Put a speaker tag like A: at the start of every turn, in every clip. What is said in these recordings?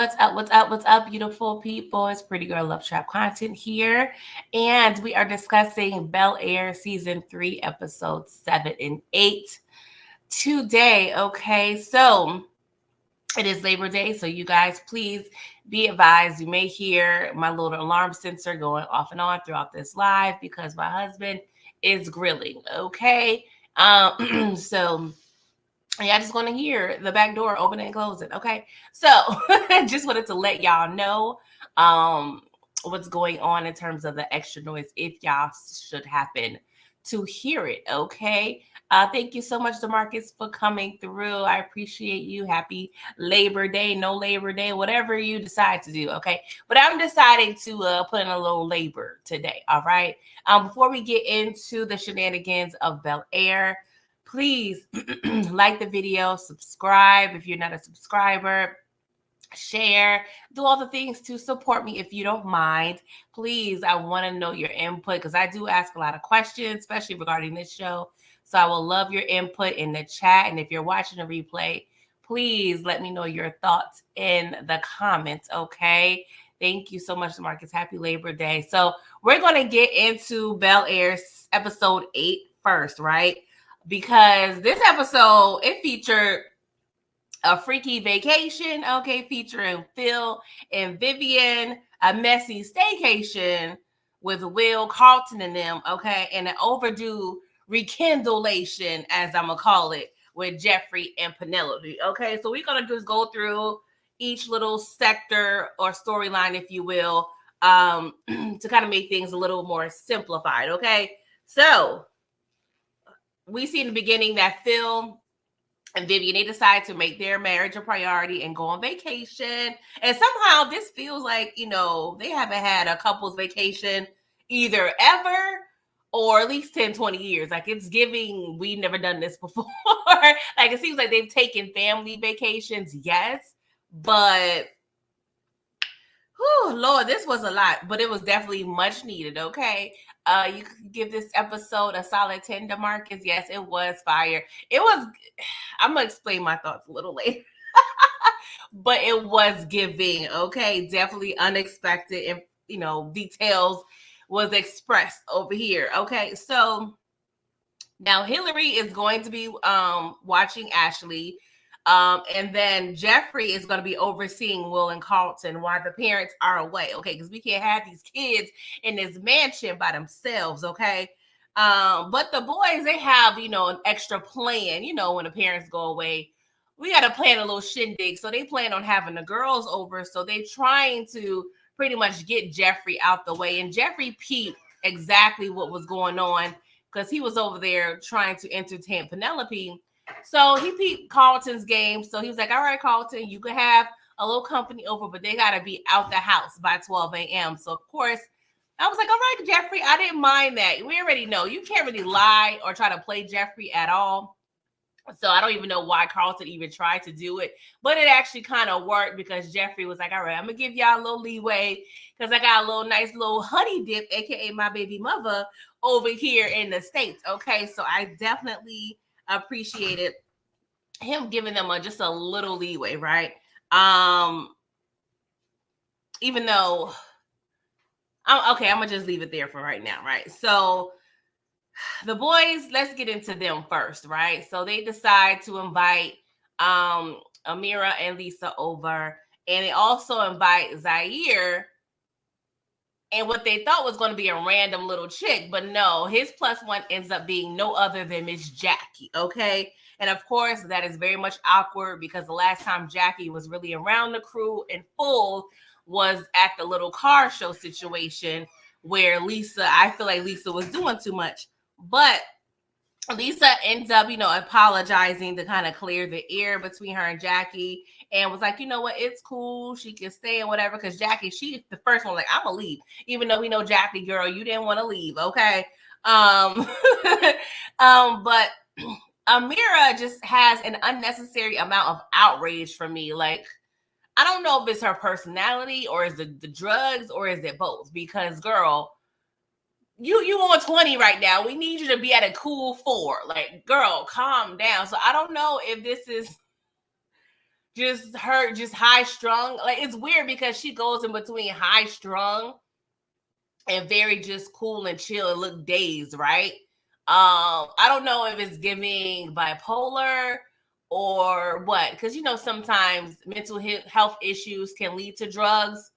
A: What's up? What's up? What's up, beautiful people? It's Pretty Girl Love Trap content here. And we are discussing Bel Air Season 3, Episodes 7 and 8 today. Okay, so it is Labor Day. So, you guys, please be advised you may hear my little alarm sensor going off and on throughout this live because my husband is grilling. Okay, so yeah, I just want to hear the back door open and close it. Okay. So just wanted to let y'all know what's going on in terms of the extra noise if y'all should happen to hear it. Okay. Thank you so much, DeMarcus, for coming through. I appreciate you. Happy Labor Day, no Labor Day, whatever you decide to do. Okay. But I'm deciding to put in a little labor today. All right. Before we get into the shenanigans of Bel Air, please like the video, subscribe if you're not a subscriber, share, do all the things to support me if you don't mind. Please, I want to know your input because I do ask a lot of questions, especially regarding this show. So I will love your input in the chat. And if you're watching a replay, please let me know your thoughts in the comments, okay? Thank you so much, Marcus. Happy Labor Day. So we're going to get into Bel Air's episode 8 first, right? Because this episode, it featured a freaky vacation, okay, featuring Phil and Vivian, a messy staycation with Will, Carlton, and them, okay, and an overdue rekindlation, as I'm gonna call it, with Jeffrey and Penelope, okay? So we're gonna just go through each little sector or storyline, if you will, to kind of make things a little more simplified, okay? So we see in the beginning that Phil and Vivian, they decide to make their marriage a priority and go on vacation. And somehow this feels like, they haven't had a couple's vacation either ever or at least 10, 20 years. Like it's giving, we've never done this before. Like it seems like they've taken family vacations, yes, but whew, Lord, this was a lot, but it was definitely much needed, okay? You could give this episode a solid 10, DeMarcus. Yes, it was fire. It was, I'm going to explain my thoughts a little later. But it was giving, okay? Definitely unexpected and, details was expressed over here, okay? So now Hillary is going to be watching Ashley. And then Jeffrey is going to be overseeing Will and Carlton while the parents are away, okay? Because we can't have these kids in this mansion by themselves, okay? But the boys, they have, an extra plan, when the parents go away. We got to plan a little shindig. So they plan on having the girls over. So they're trying to pretty much get Jeffrey out the way. And Jeffrey peeped exactly what was going on because he was over there trying to entertain Penelope. So he peeped Carlton's game. So he was like, all right, Carlton, you can have a little company over, but they got to be out the house by 12 a.m. So, of course, I was like, all right, Jeffrey, I didn't mind that. We already know you can't really lie or try to play Jeffrey at all. So I don't even know why Carlton even tried to do it. But it actually kind of worked because Jeffrey was like, all right, I'm going to give y'all a little leeway because I got a little nice little honey dip, a.k.a. my baby mother, over here in the States. Okay, so I definitely appreciated him giving them just a little leeway, right? Even though I'm gonna just leave it there for right now, right? So the boys, let's get into them first, right? So they decide to invite Amira and Lisa over, and they also invite Zaire and what they thought was going to be a random little chick, but no, his plus one ends up being no other than Miss Jackie, okay? And of course, that is very much awkward because the last time Jackie was really around the crew in full was at the little car show situation where I feel like Lisa was doing too much. But Lisa ends up, apologizing to kind of clear the air between her and Jackie and was like, you know what, it's cool. She can stay and whatever. Because Jackie, she's the first one, like, I'm going to leave. Even though we know Jackie, girl, you didn't want to leave. Okay. But Amira just has an unnecessary amount of outrage for me. Like, I don't know if it's her personality or is it the drugs or is it both? Because, girl, you on 20 right now. We need you to be at a cool 4. Like, girl, calm down. So I don't know if this is just her, just high strung. Like, it's weird because she goes in between high strung and very just cool and chill and look dazed, right? I don't know if it's giving bipolar or what, because sometimes mental health issues can lead to drugs,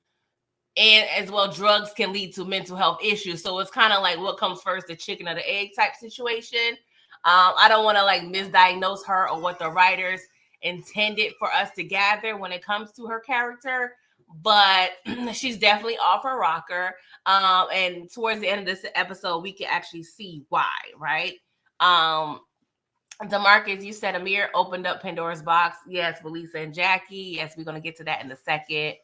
A: and as well drugs can lead to mental health issues. So it's kind of like what comes first, the chicken or the egg type situation. I don't want to like misdiagnose her or what the writers intended for us to gather when it comes to her character, but she's definitely off her rocker. And towards the end of this episode, we can actually see why, right? DeMarcus, you said Amir opened up Pandora's box. Yes, with Lisa and Jackie. Yes, we're going to get to that in a second.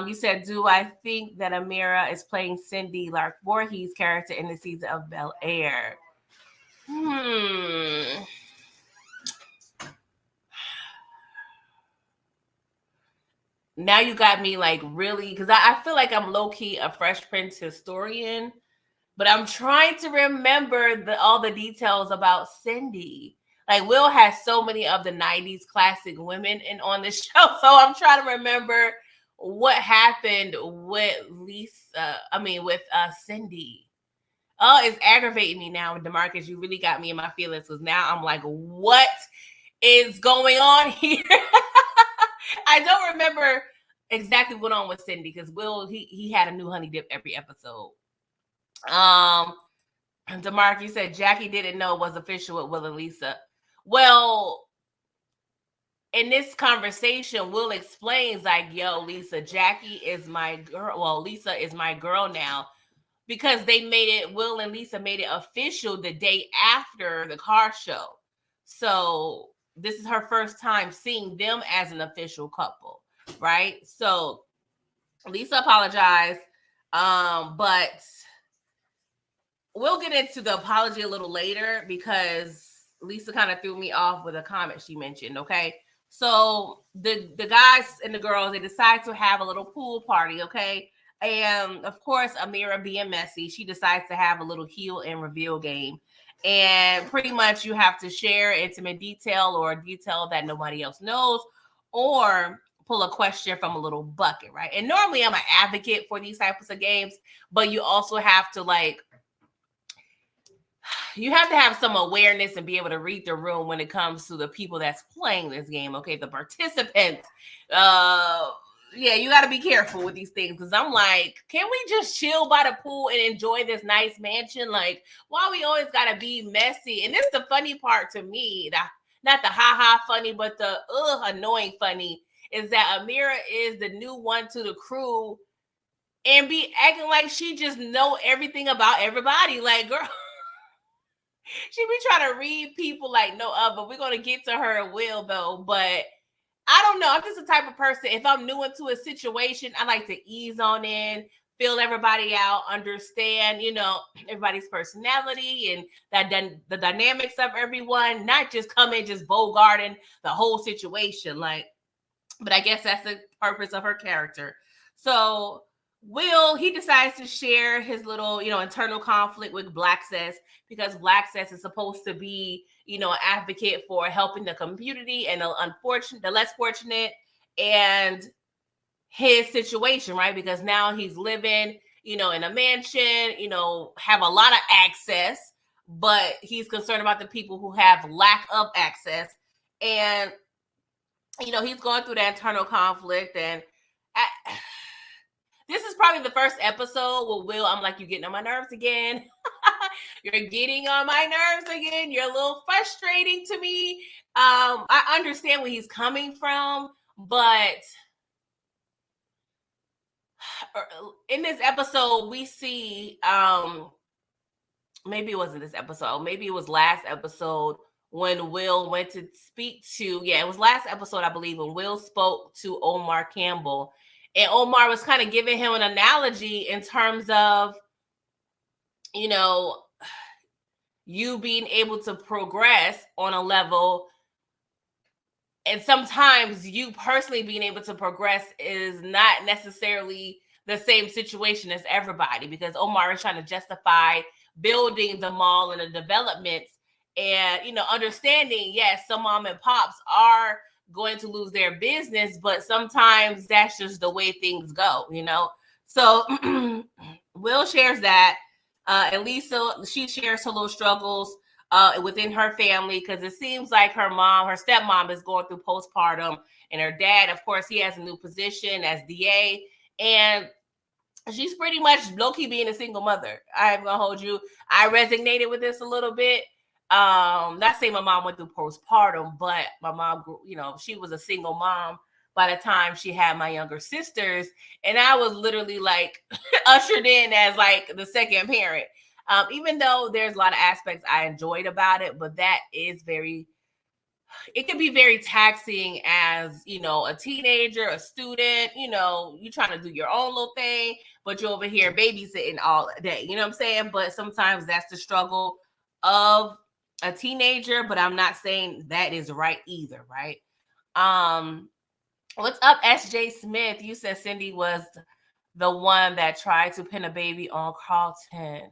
A: You said, do I think that Amira is playing Cindy Lark Voorhees' character in the season of Bel Air? Now you got me like really, because I feel like I'm low-key a Fresh Prince historian, but I'm trying to remember all the details about Cindy. Like, Will has so many of the 90s classic women on the show, so I'm trying to remember what happened with Cindy. Oh, it's aggravating me now, DeMarcus. You really got me in my feelings, because now I'm like, what is going on here? I don't remember exactly what on with Cindy, because Will, he had a new honey dip every episode. DeMarc, you said Jackie didn't know it was official with Will and Lisa. Well, in this conversation, Will explains like, yo, Lisa, Jackie is my girl. Well, Lisa is my girl now, because Will and Lisa made it official the day after the car show. So this is her first time seeing them as an official couple, right? So Lisa apologized, but we'll get into the apology a little later, because Lisa kind of threw me off with a comment she mentioned, okay? So the guys and the girls, they decide to have a little pool party, okay? And of course, Amira, being messy, she decides to have a little heel and reveal game. And pretty much you have to share intimate detail or detail that nobody else knows, or pull a question from a little bucket, right? And normally I'm an advocate for these types of games, but you also have to you have to have some awareness and be able to read the room when it comes to the people that's playing this game, okay? The participants. You got to be careful with these things, because I'm like, can we just chill by the pool and enjoy this nice mansion? Like, why we always got to be messy? And this is the funny part to me, not the ha-ha funny, but the annoying funny, is that Amira is the new one to the crew and be acting like she just know everything about everybody. Like, girl, she be trying to read people like no other. We're going to get to her Will, though. But I don't know. I'm just the type of person, if I'm new into a situation, I like to ease on in, feel everybody out, understand, everybody's personality and the dynamics of everyone, not just come in just bogarting the whole situation. But I guess that's the purpose of her character. So Will, he decides to share his little, internal conflict with Blacksess, because Blacksess is supposed to be, an advocate for helping the community and the less fortunate, and his situation, right? Because now he's living, in a mansion, have a lot of access, but he's concerned about the people who have lack of access. And, he's going through that internal conflict, and this is probably the first episode where Will, I'm like, you're getting on my nerves again. You're getting on my nerves again. You're a little frustrating to me. I understand where he's coming from, but in this episode, we see, maybe it wasn't this episode, maybe it was last episode, when Will went to speak to, it was last episode, I believe, when Will spoke to Omar Campbell. And Omar was kind of giving him an analogy in terms of, you being able to progress on a level. And sometimes you personally being able to progress is not necessarily the same situation as everybody, because Omar is trying to justify building the mall and the developments, and, understanding, yes, some mom and pops are going to lose their business, but sometimes that's just the way things go, you know? So Will shares that. And Lisa, she shares her little struggles within her family because it seems like her stepmom is going through postpartum, and her dad, of course, he has a new position as DA, and she's pretty much low-key being a single mother. I'm gonna hold you. I resonated with this a little bit. Not saying my mom went through postpartum, but my mom, she was a single mom by the time she had my younger sisters, and I was literally like ushered in as like the second parent. Even though there's a lot of aspects I enjoyed about it, but that is it can be very taxing as, a teenager, a student, you're trying to do your own little thing, but you're over here babysitting all day, you know what I'm saying? But sometimes that's the struggle of a teenager, but I'm not saying that is right either, right? What's up, SJ Smith? You said Cindy was the one that tried to pin a baby on Carlton.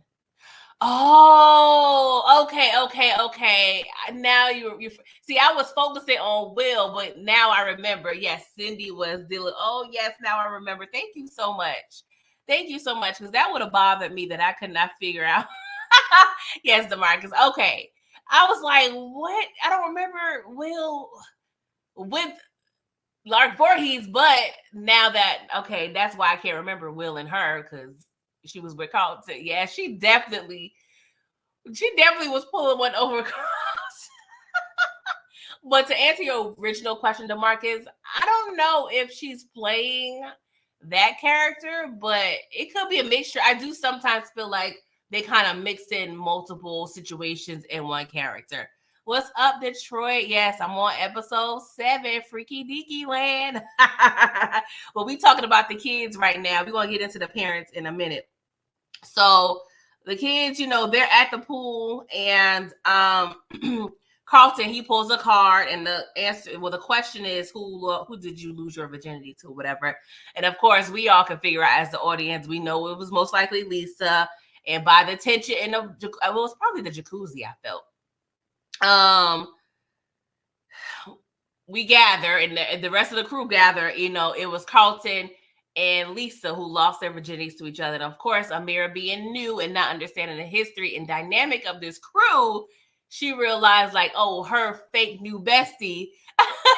A: Oh, okay. Now you see, I was focusing on Will, but now I remember. Yes, Cindy was dealing. Oh, yes, now I remember. Thank you so much. Because that would have bothered me that I could not figure out. Yes, DeMarcus. Okay, I was like, what? I don't remember Will with Lark Voorhees, but now that's why I can't remember Will and her because she was with Carlton. Yeah, she definitely was pulling one over. But to answer your original question, DeMarcus, I don't know if she's playing that character, but it could be a mixture. I do sometimes feel like they kind of mixed in multiple situations in one character. What's up, Detroit? Yes, I'm on episode 7, Freaky Deaky Land. Well, we talking about the kids right now. We're going to get into the parents in a minute. So the kids, they're at the pool, and Carlton, he pulls a card, and the question is, who did you lose your virginity to, whatever. And of course, we all can figure out as the audience, we know it was most likely Lisa. And by the tension in it was probably the jacuzzi, I felt. We gather, and the rest of the crew gather. It was Carlton and Lisa who lost their virginities to each other. And of course, Amira, being new and not understanding the history and dynamic of this crew, she realized like, oh, her fake new bestie.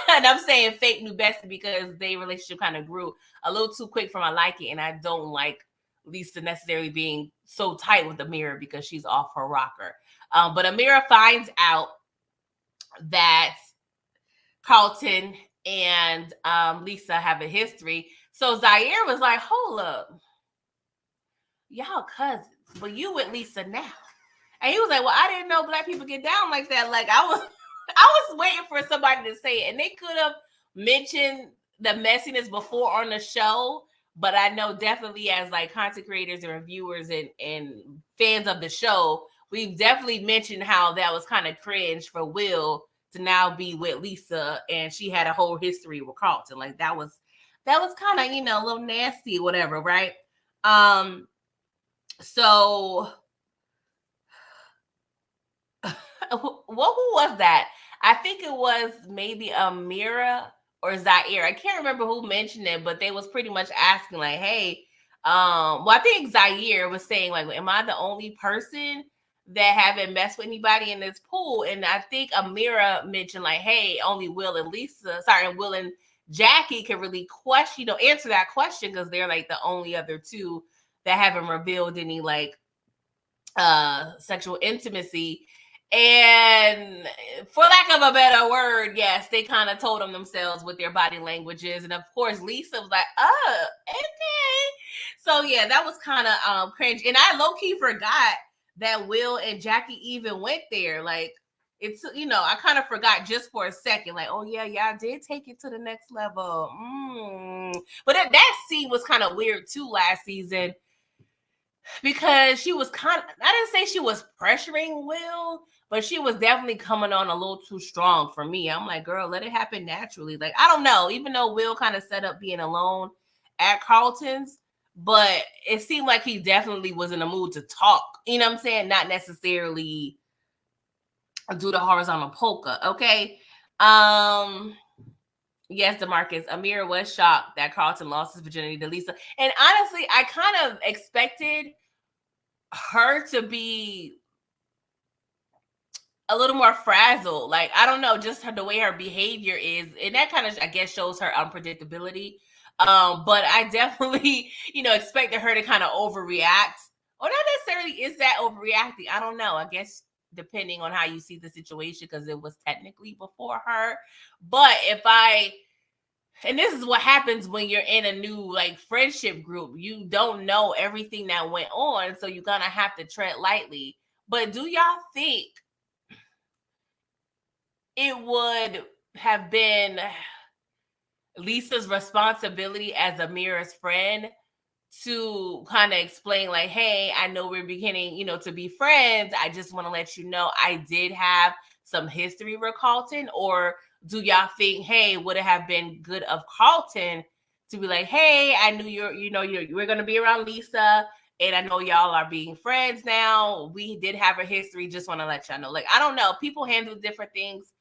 A: And I'm saying fake new bestie because their relationship kind of grew a little too quick for my liking, and I don't like Lisa necessarily being so tight with Amira because she's off her rocker. But Amira finds out that Carlton and Lisa have a history. So Zaire was like, hold up, y'all cousins, but you with Lisa now. And he was like, well, I didn't know black people get down like that. Like I was waiting for somebody to say it. And they could have mentioned the messiness before on the show, but I know definitely as like content creators and reviewers and fans of the show, we've definitely mentioned how that was kind of cringe for Will to now be with Lisa, and she had a whole history with Carlton. Like that was kind of, a little nasty, whatever, right? So who was that? I think it was maybe Amira or Zaire. I can't remember who mentioned it, but they was pretty much asking like, hey, I think Zaire was saying like, am I the only person that haven't messed with anybody in this pool? And I think Amira mentioned like, hey, only Will and Jackie can really answer that question because they're like the only other two that haven't revealed any like sexual intimacy. And for lack of a better word, yes, they kind of told them themselves with their body languages. And of course, Lisa was like, oh, okay. So yeah, that was kind of cringe. And I low-key forgot that Will and Jackie even went there. Like, it's, I kind of forgot just for a second. Like, oh yeah, y'all did take it to the next level. But that scene was kind of weird too last season. Because she was I didn't say she was pressuring Will, but she was definitely coming on a little too strong for me. I'm like, girl, let it happen naturally. Like, I don't know, even though Will kind of set up being alone at Carlton's, but it seemed like he definitely was in a mood to talk. You know what I'm saying? Not necessarily do the horizontal polka. Okay. Yes, DeMarcus. Amira was shocked that Carlton lost his virginity to Lisa. And honestly, I kind of expected her to be a little more frazzled. Like, I don't know, just the way her behavior is. And that kind of, I guess, shows her unpredictability. But I definitely, expected her to kind of overreact. Or not necessarily is that overreacting. I don't know. I guess depending on how you see the situation, because it was technically before her. But and this is what happens when you're in a new friendship group. You don't know everything that went on, so you're gonna have to tread lightly. But do y'all think it would have been Lisa's responsibility as Amira's friend to kind of explain, like, hey, I know we're beginning, to be friends. I just want to let you know I did have some history with Carlton? Or do y'all think, hey, would it have been good of Carlton to be like, hey, I knew we're going to be around Lisa, and I know y'all are being friends now. We did have a history. Just want to let y'all know. Like, I don't know. People handle different things,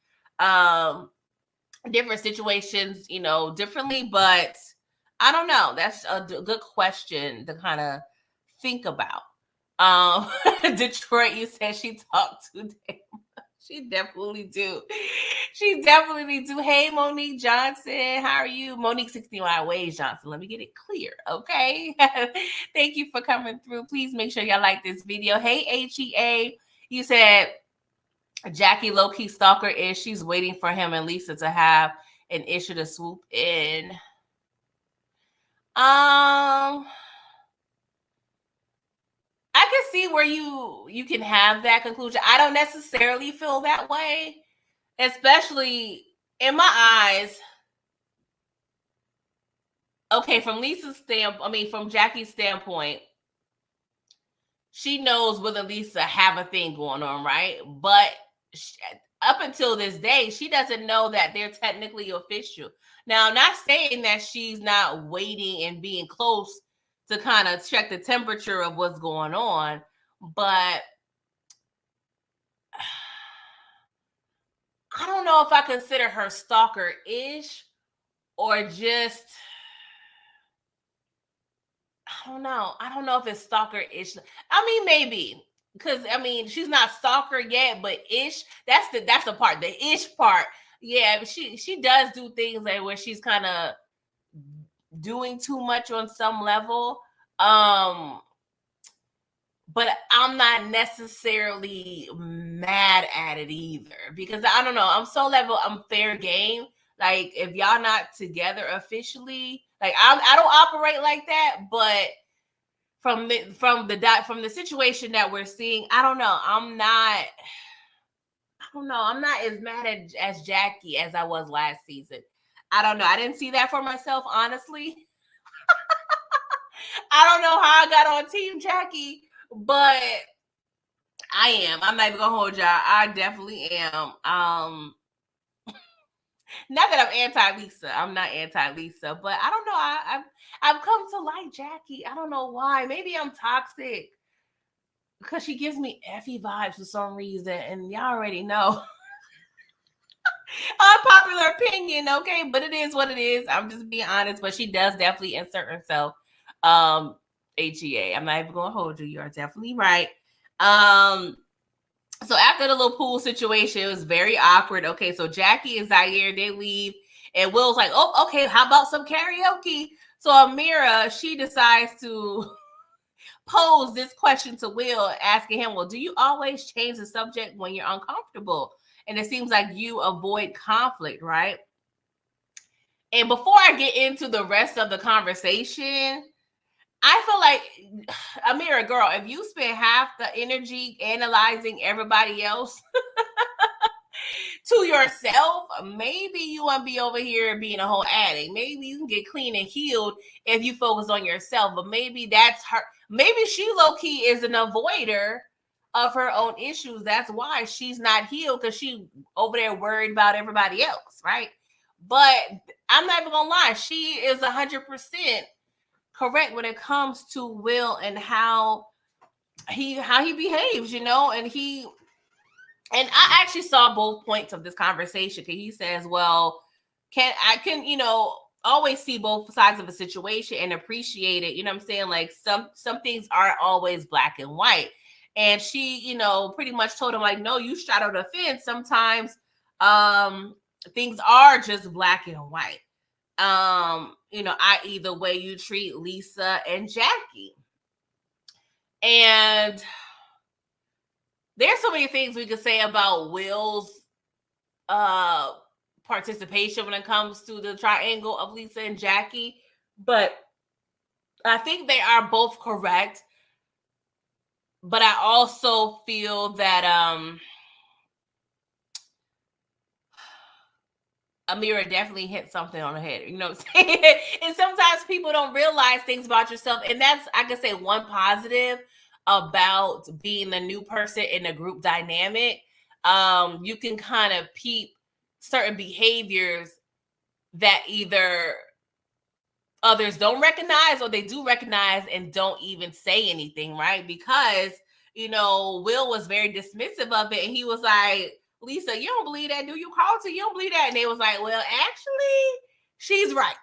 A: different situations, differently, but I don't know. That's a good question to kind of think about. Detroit, you said she talked to them. She definitely do. She definitely do. Hey, Monique Johnson. How are you? Monique 61 Ways Johnson. Let me get it clear, okay? Thank you for coming through. Please make sure y'all like this video. Hey, HEA. You said Jackie low-key stalker is she's waiting for him and Lisa to have an issue to swoop in. I can see where you can have that conclusion. I don't necessarily feel that way, especially in my eyes. Okay, from from Jackie's standpoint, she knows Will and Lisa have a thing going on, right? But up until this day, she doesn't know that they're technically official. Now, I'm not saying that she's not waiting and being close to kind of check the temperature of what's going on, but I don't know if I consider her stalker-ish or just, I don't know. I don't know if it's stalker-ish. I mean, maybe. Because she's not stalker yet, but ish. That's the part, the ish part. Yeah, she does do things like where she's kind of doing too much on some level. But I'm not necessarily mad at it either, because I don't know. I'm fair game. Like, if y'all not together officially, like I don't operate like that. But from the situation that we're seeing, I don't know. I'm not as mad as Jackie as I was last season. I don't know. I didn't see that for myself, honestly. I don't know how I got on Team Jackie, but I am. I'm not even gonna hold y'all. I definitely am. Not that I'm anti-Lisa. I'm not anti-Lisa, but I don't know. I've come to like Jackie. I don't know why. Maybe I'm toxic because she gives me Effie vibes for some reason, and y'all already know. Unpopular opinion, okay, but it is what it is. I'm just being honest. But she does definitely insert herself. HEA. I'm not even gonna hold you. You are definitely right. So after the little pool situation, it was very awkward. Okay, so Jackie and Zaire, they leave, and Will's like, oh, okay, how about some karaoke? So Amira, she decides to pose this question to Will, asking him, well, do you always change the subject when you're uncomfortable? And it seems like you avoid conflict, right? And before I get into the rest of the conversation, I feel like, Amira, girl, if you spend half the energy analyzing everybody else to yourself, maybe you won't be over here being a whole addict. Maybe you can get clean and healed if you focus on yourself. But maybe that's her. Maybe she low-key is an avoider of her own issues. That's why she's not healed, because she over there worried about everybody else, right? But I'm not even gonna lie, she is 100% correct when it comes to Will and how he behaves, and I actually saw both points of this conversation, because he says, well, can, always see both sides of a situation and appreciate it. You know what I'm saying? Like some things aren't always black and white. And she, pretty much told him like, no, you straddle the fence. Sometimes things are just black and white. I.e. the way you treat Lisa and Jackie. And there's so many things we could say about Will's participation when it comes to the triangle of Lisa and Jackie, but I think they are both correct. But I also feel that Amira definitely hit something on the head. You know what I'm saying? And sometimes people don't realize things about yourself. And that's, I could say, one positive about being a new person in a group dynamic. You can kind of peep certain behaviors that either others don't recognize or they do recognize and don't even say anything, right? Because, Will was very dismissive of it. And he was like, Lisa, you don't believe that, do you? Carlton, you don't believe that? And they was like, well, actually, she's right.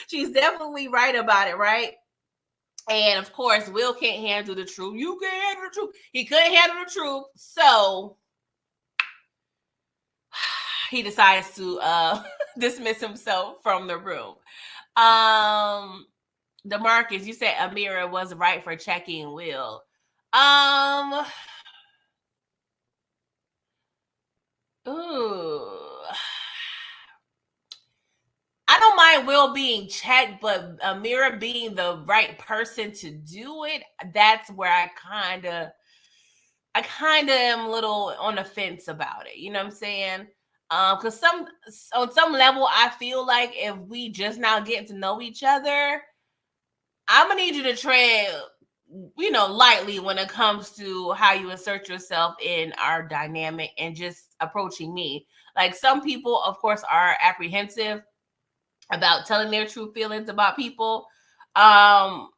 A: She's definitely right about it, right? And of course, Will can't handle the truth. You can't handle the truth. He couldn't handle the truth. So he decides to dismiss himself from the room. DeMarcus, you said Amira was right for checking Will. I don't mind Will being checked, but Amira being the right person to do it, that's where I kind of am a little on the fence about it. You know what I'm saying? Because on some level, I feel like if we just now getting to know each other, I'm gonna need you to tread, lightly when it comes to how you assert yourself in our dynamic and just approaching me. Like some people, of course, are apprehensive about telling their true feelings about people. But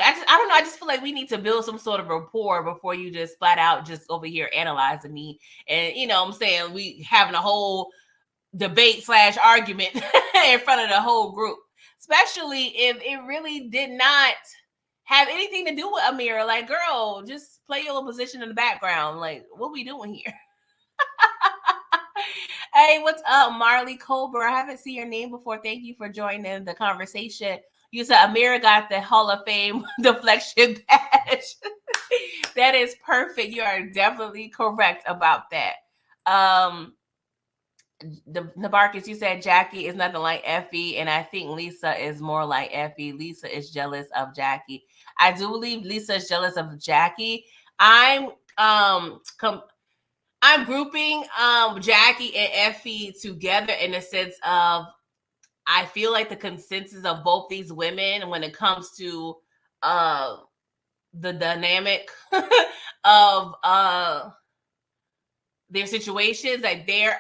A: I don't know. I just feel like we need to build some sort of rapport before you just flat out just over here analyzing me. And, I'm saying we having a whole debate / argument in front of the whole group, especially if it really did not have anything to do with Amira. Like, girl, just play your little position in the background. Like, what we doing here? Hey, what's up, Marley Colbert? I haven't seen your name before. Thank you for joining the conversation. You said Amira got the Hall of Fame deflection badge. That is perfect. You are definitely correct about that. The Nabarkis, you said Jackie is nothing like Effie, and I think Lisa is more like Effie. Lisa is jealous of Jackie. I do believe Lisa is jealous of Jackie. I'm grouping Jackie and Effie together in the sense of I feel like the consensus of both these women when it comes to the dynamic of their situations, like they're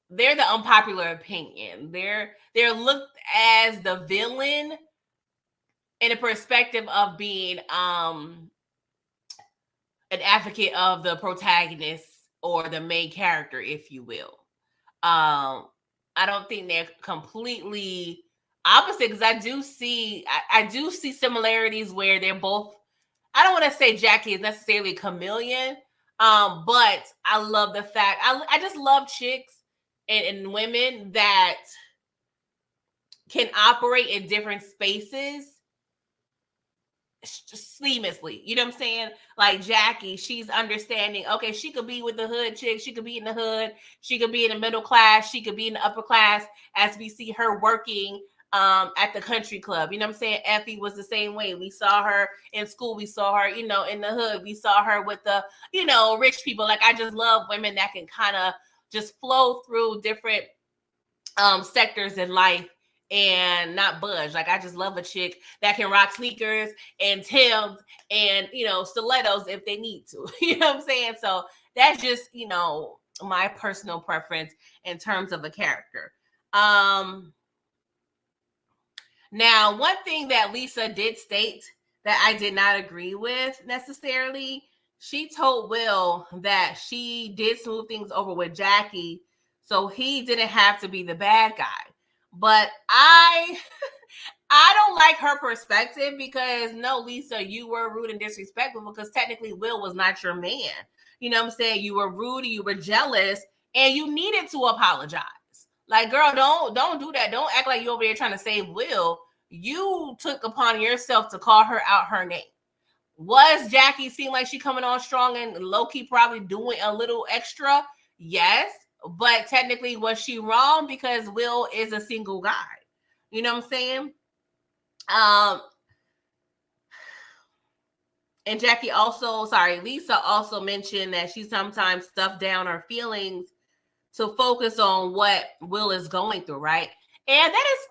A: the unpopular opinion. They're looked as the villain in a perspective of being an advocate of the protagonist or the main character, if you will. I don't think they're completely opposite because I do see similarities where they're both. I don't want to say Jackie is necessarily a chameleon, but I love the fact I just love chicks and women that can operate in different spaces seamlessly. You know what I'm saying? Like Jackie, she's understanding, okay, she could be with the hood chick, she could be in the hood, she could be in the middle class, she could be in the upper class, as we see her working at the country club. You know what I'm saying? Effie was the same way. We saw her in school, we saw her, in the hood, we saw her with the, rich people. Like, I just love women that can kind of just flow through different sectors in life and not budge. Like, I just love a chick that can rock sneakers and Timbs and, stilettos if they need to. You know what I'm saying? So that's just, my personal preference in terms of a character. Now, one thing that Lisa did state that I did not agree with necessarily, she told Will that she did smooth things over with Jackie So he didn't have to be the bad guy. But I don't like her perspective because no, Lisa, you were rude and disrespectful because technically Will was not your man. You know what I'm saying? You were rude, you were jealous, and you needed to apologize. Like, girl, don't do that. Don't act like you over there trying to save Will. You took upon yourself to call her out her name. Was Jackie seem like she coming on strong and low-key probably doing a little extra? Yes. But technically, was she wrong? Because Will is a single guy. You know what I'm saying? And Lisa also mentioned that she sometimes stuffed down her feelings to focus on what Will is going through, right? And that is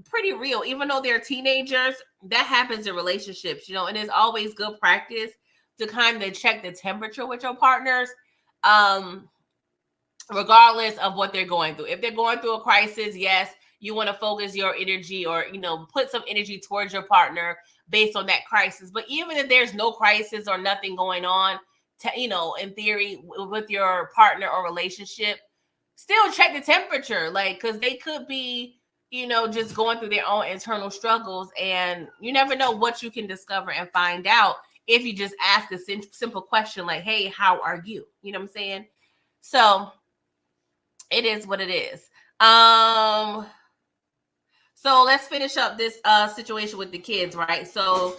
A: pretty real. Even though they're teenagers, that happens in relationships, you know, and it's always good practice to kind of check the temperature with your partners, regardless of what they're going through. If they're going through a crisis, yes, you want to focus your energy or, you know, put some energy towards your partner based on that crisis. But even if there's no crisis or nothing going on, you know, in theory with your partner or relationship, still check the temperature, like, because they could be, you know, just going through their own internal struggles, and you never know what you can discover and find out if you just ask a simple question like, hey, how are you? You know what I'm saying? So it is what it is. So let's finish up this situation with the kids, right? So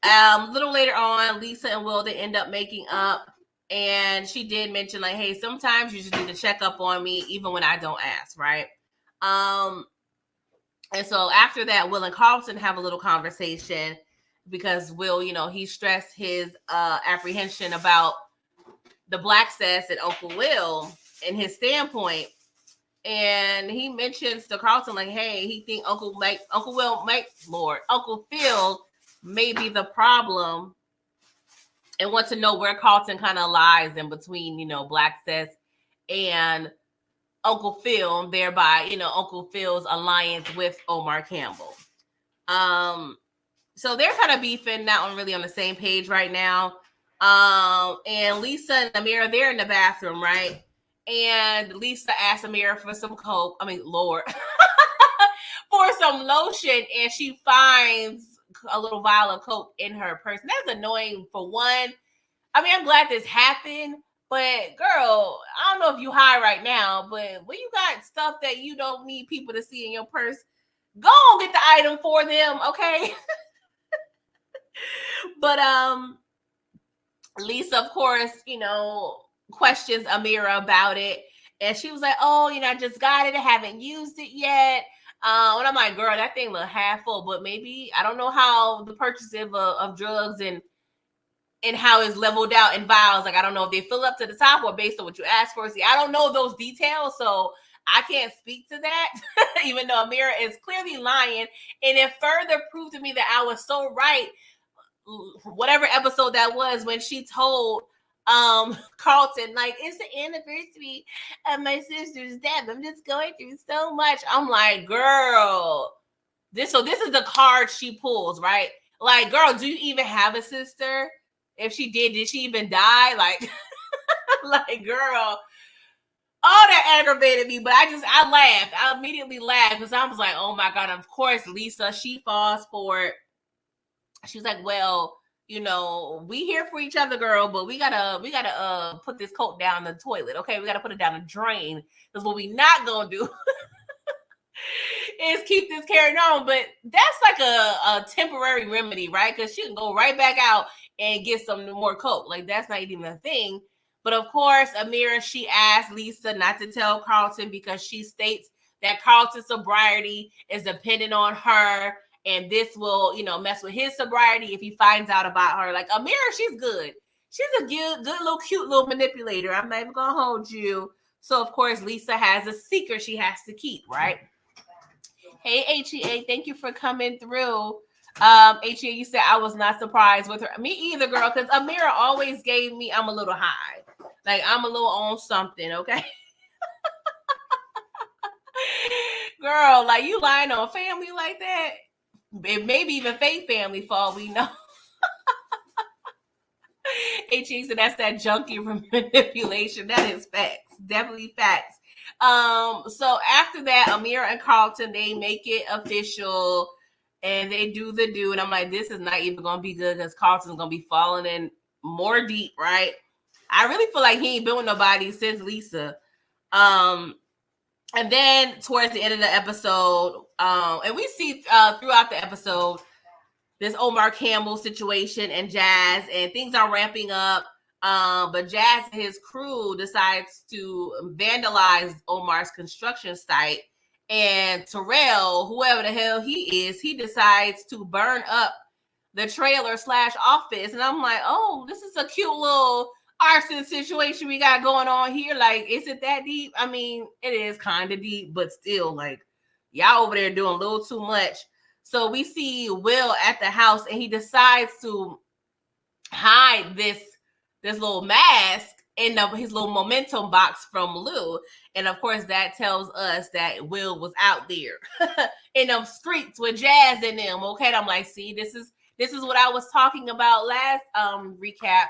A: a little later on, Lisa and Will, they end up making up. And she did mention, like, hey, sometimes you just need to check up on me even when I don't ask, right? And so after that, Will and Carlton have a little conversation because Will, you know, he stressed his apprehension about the black cess and Uncle Will and his standpoint. And he mentions to Carlton, like, hey, he think Uncle Phil may be the problem, and want to know where Carlton kind of lies in between, you know, black cess and Uncle Phil, thereby, you know, Uncle Phil's alliance with Omar Campbell. So they're kind of beefing, not really on the same page right now. And Lisa and Amira, they're in the bathroom, right? And Lisa asked Amira for some coke. I mean, Lord, for some lotion, and she finds a little vial of coke in her purse. And that's annoying for one. I mean, I'm glad this happened, but girl, I don't know if you high right now, but when you got stuff that you don't need people to see in your purse, go and get the item for them, okay? But Lisa, of course, you know, questions Amira about it, and she was like, "Oh, you know, I just got it. I haven't used it yet." And I'm like, "Girl, that thing look half full, but maybe I don't know how the purchase of drugs and how it's leveled out in vials. Like, I don't know if they fill up to the top or based on what you asked for. See, I don't know those details, so I can't speak to that, even though Amira is clearly lying. And it further proved to me that I was so right, whatever episode that was, when she told Carlton, like, it's the anniversary of my sister's death. I'm just going through so much. I'm like, girl, this is the card she pulls, right? Like, girl, do you even have a sister? If she did she even die? Like, like, girl, all that aggravated me. But I laughed. I immediately laughed because I was like, oh my God, of course, Lisa, she falls for it. She's like, well, you know, we here for each other, girl, but we gotta put this coat down the toilet, okay? We gotta put it down the drain. Because what we not gonna do is keep this carrying on. But that's like a temporary remedy, right? Because she can go right back out and get some more coke. Like, that's not even a thing. But of course, Amira, she asked Lisa not to tell Carlton because she states that Carlton's sobriety is dependent on her, and this will, you know, mess with his sobriety if he finds out about her. Like, Amira, she's good. She's a good little cute little manipulator. I'm not even gonna hold you. So of course, Lisa has a secret she has to keep, right? Hey, HEA, thank you for coming through. HEA, you said I was not surprised with her. Me either, girl, because Amira always gave me, I'm a little high. Like, I'm a little on something, okay? Girl, like, you lying on family like that? Maybe even fake family for all we know. HEA said that's that junkie manipulation. That is facts. Definitely facts. So after that, Amira and Carlton, they make it official and they do the do. And I'm like, this is not even gonna be good because Carlton's gonna be falling in more deep, right? I really feel like he ain't been with nobody since Lisa. And then towards the end of the episode, and we see throughout the episode this Omar Campbell situation and Jazz, and things are ramping up. But Jazz and his crew decides to vandalize Omar's construction site, and Terrell, whoever the hell he is, he decides to burn up the trailer / office. And I'm like, oh, this is a cute little arson situation we got going on here. Like, is it that deep? I mean, it is kind of deep, but still, like, y'all over there doing a little too much. So we see Will at the house, and he decides to hide this little mask in his little momentum box from Lou. And of course, that tells us that Will was out there in them streets with Jazz in them. Okay, and I'm like, see, this is what I was talking about last recap.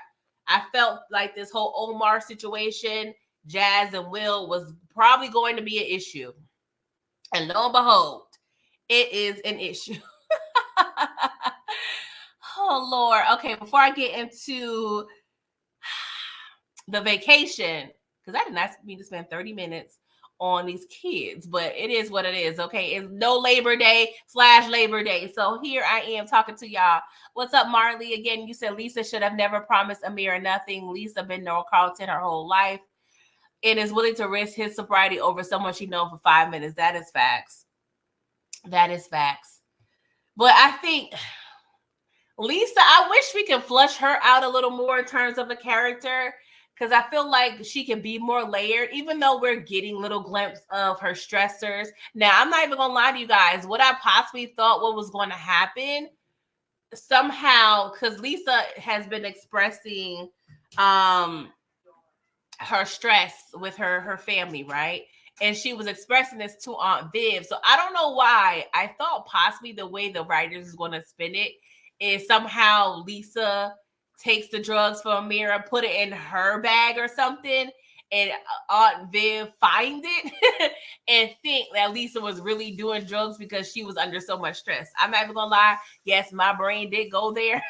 A: I felt like this whole Omar situation, Jazz and Will, was probably going to be an issue. And lo and behold, it is an issue. Oh, Lord. Okay, before I get into the vacation, because I did not mean to spend 30 minutes on these kids, but it is what it is, okay? It's no Labor Day / Labor Day. So here I am talking to y'all. What's up, Marley? Again, you said Lisa should have never promised Amira nothing. Lisa been knowing Carlton her whole life and is willing to risk his sobriety over someone she known for 5 minutes. That is facts. That is facts. But I think Lisa, I wish we could flush her out a little more in terms of a character, because I feel like she can be more layered, even though we're getting little glimpses of her stressors. Now, I'm not even going to lie to you guys. What I possibly thought what was going to happen somehow, because Lisa has been expressing her stress with her family, right? And she was expressing this to Aunt Viv. So I don't know why. I thought possibly the way the writers is going to spin it is somehow Lisa takes the drugs from Amira, put it in her bag or something, and Aunt Viv find it and think that Lisa was really doing drugs because she was under so much stress. I'm not even gonna lie. Yes, my brain did go there,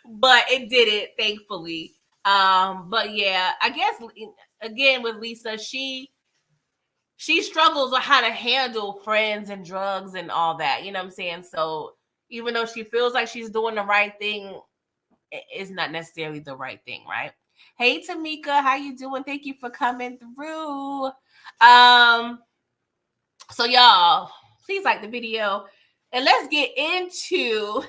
A: but it didn't, thankfully. But yeah, I guess again with Lisa, she struggles with how to handle friends and drugs and all that. You know what I'm saying? So even though she feels like she's doing the right thing, it's not necessarily the right thing, right? Hey Tamika, how you doing? Thank you for coming through. So y'all, please like the video and let's get into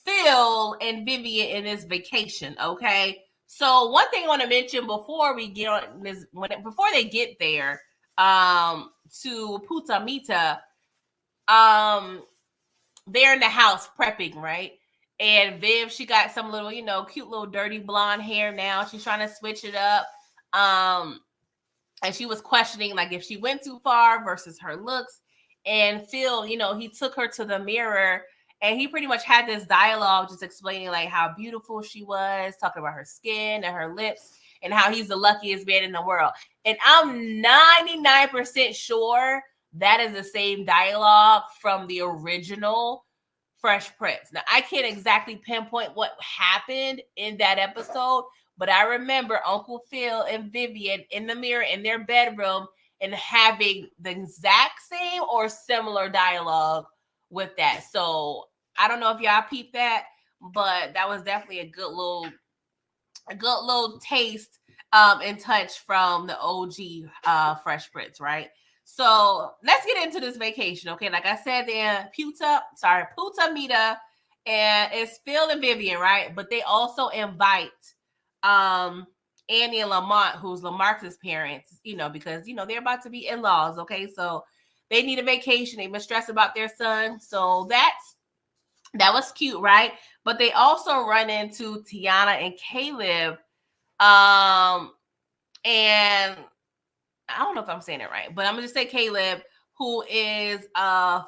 A: Phil and Vivian in this vacation, okay? So one thing I want to mention before we get on this, before they get there, to Puta Mita, they're in the house prepping, right? And Viv, she got some little, cute little dirty blonde hair now. She's trying to switch it up. And she was questioning like if she went too far versus her looks. And Phil, he took her to the mirror and he pretty much had this dialogue just explaining like how beautiful she was, talking about her skin and her lips and how he's the luckiest man in the world. And I'm 99% sure that is the same dialogue from the original Fresh Prince. Now, I can't exactly pinpoint what happened in that episode, but I remember Uncle Phil and Vivian in the mirror in their bedroom and having the exact same or similar dialogue with that. So I don't know if y'all peeped that, but that was definitely a good little taste and touch from the OG Fresh Prince, right? So let's get into this vacation, okay? Like I said, they're Puta Mita, and it's Phil and Vivian, right? But they also invite Annie and Lamont, who's Lamarcus's parents, because they're about to be in-laws, okay? So they need a vacation. They've been stressed about their son, so that was cute, right? But they also run into Tiana and Caleb, and I don't know if I'm saying it right, but I'm gonna just say Caleb, who is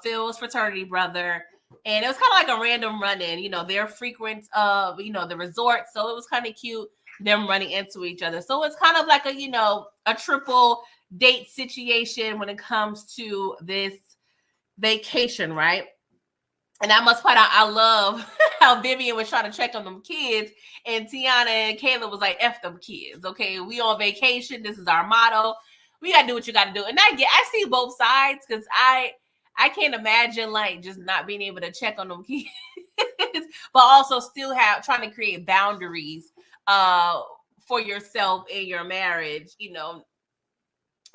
A: Phil's fraternity brother. And it was kind of like a random run-in. They're frequent of, the resort. So it was kind of cute. them running into each other. So it's kind of like a, a triple date situation when it comes to this vacation, right? And I must point out, I love how Vivian was trying to check on them kids, and Tiana and Kayla was like, F them kids, okay? We on vacation. This is our motto. We got to do what you got to do. And I see both sides, because I can't imagine, like, just not being able to check on them kids, but also still trying to create boundaries for yourself in your marriage,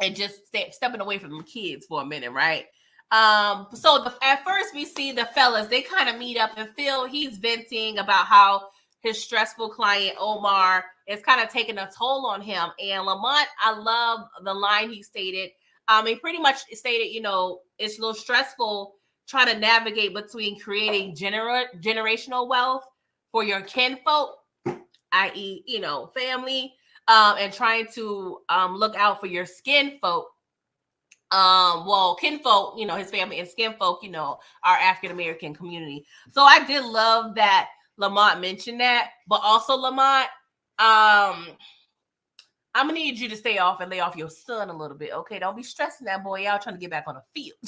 A: and just stepping away from them kids for a minute, right? So at first we see the fellas, they kind of meet up, and Phil, he's venting about how his stressful client Omar is kind of taking a toll on him. And Lamont, I love the line he stated. He pretty much stated, it's a little stressful trying to navigate between creating generational wealth for your kinfolk, i.e., family, and trying to look out for your skin folk. Kinfolk, his family, and skin folk, our African American community. So I did love that Lamont mentioned that, but also Lamont, I'm gonna need you to stay off and lay off your son a little bit, okay? Don't be stressing that boy out trying to get back on the field.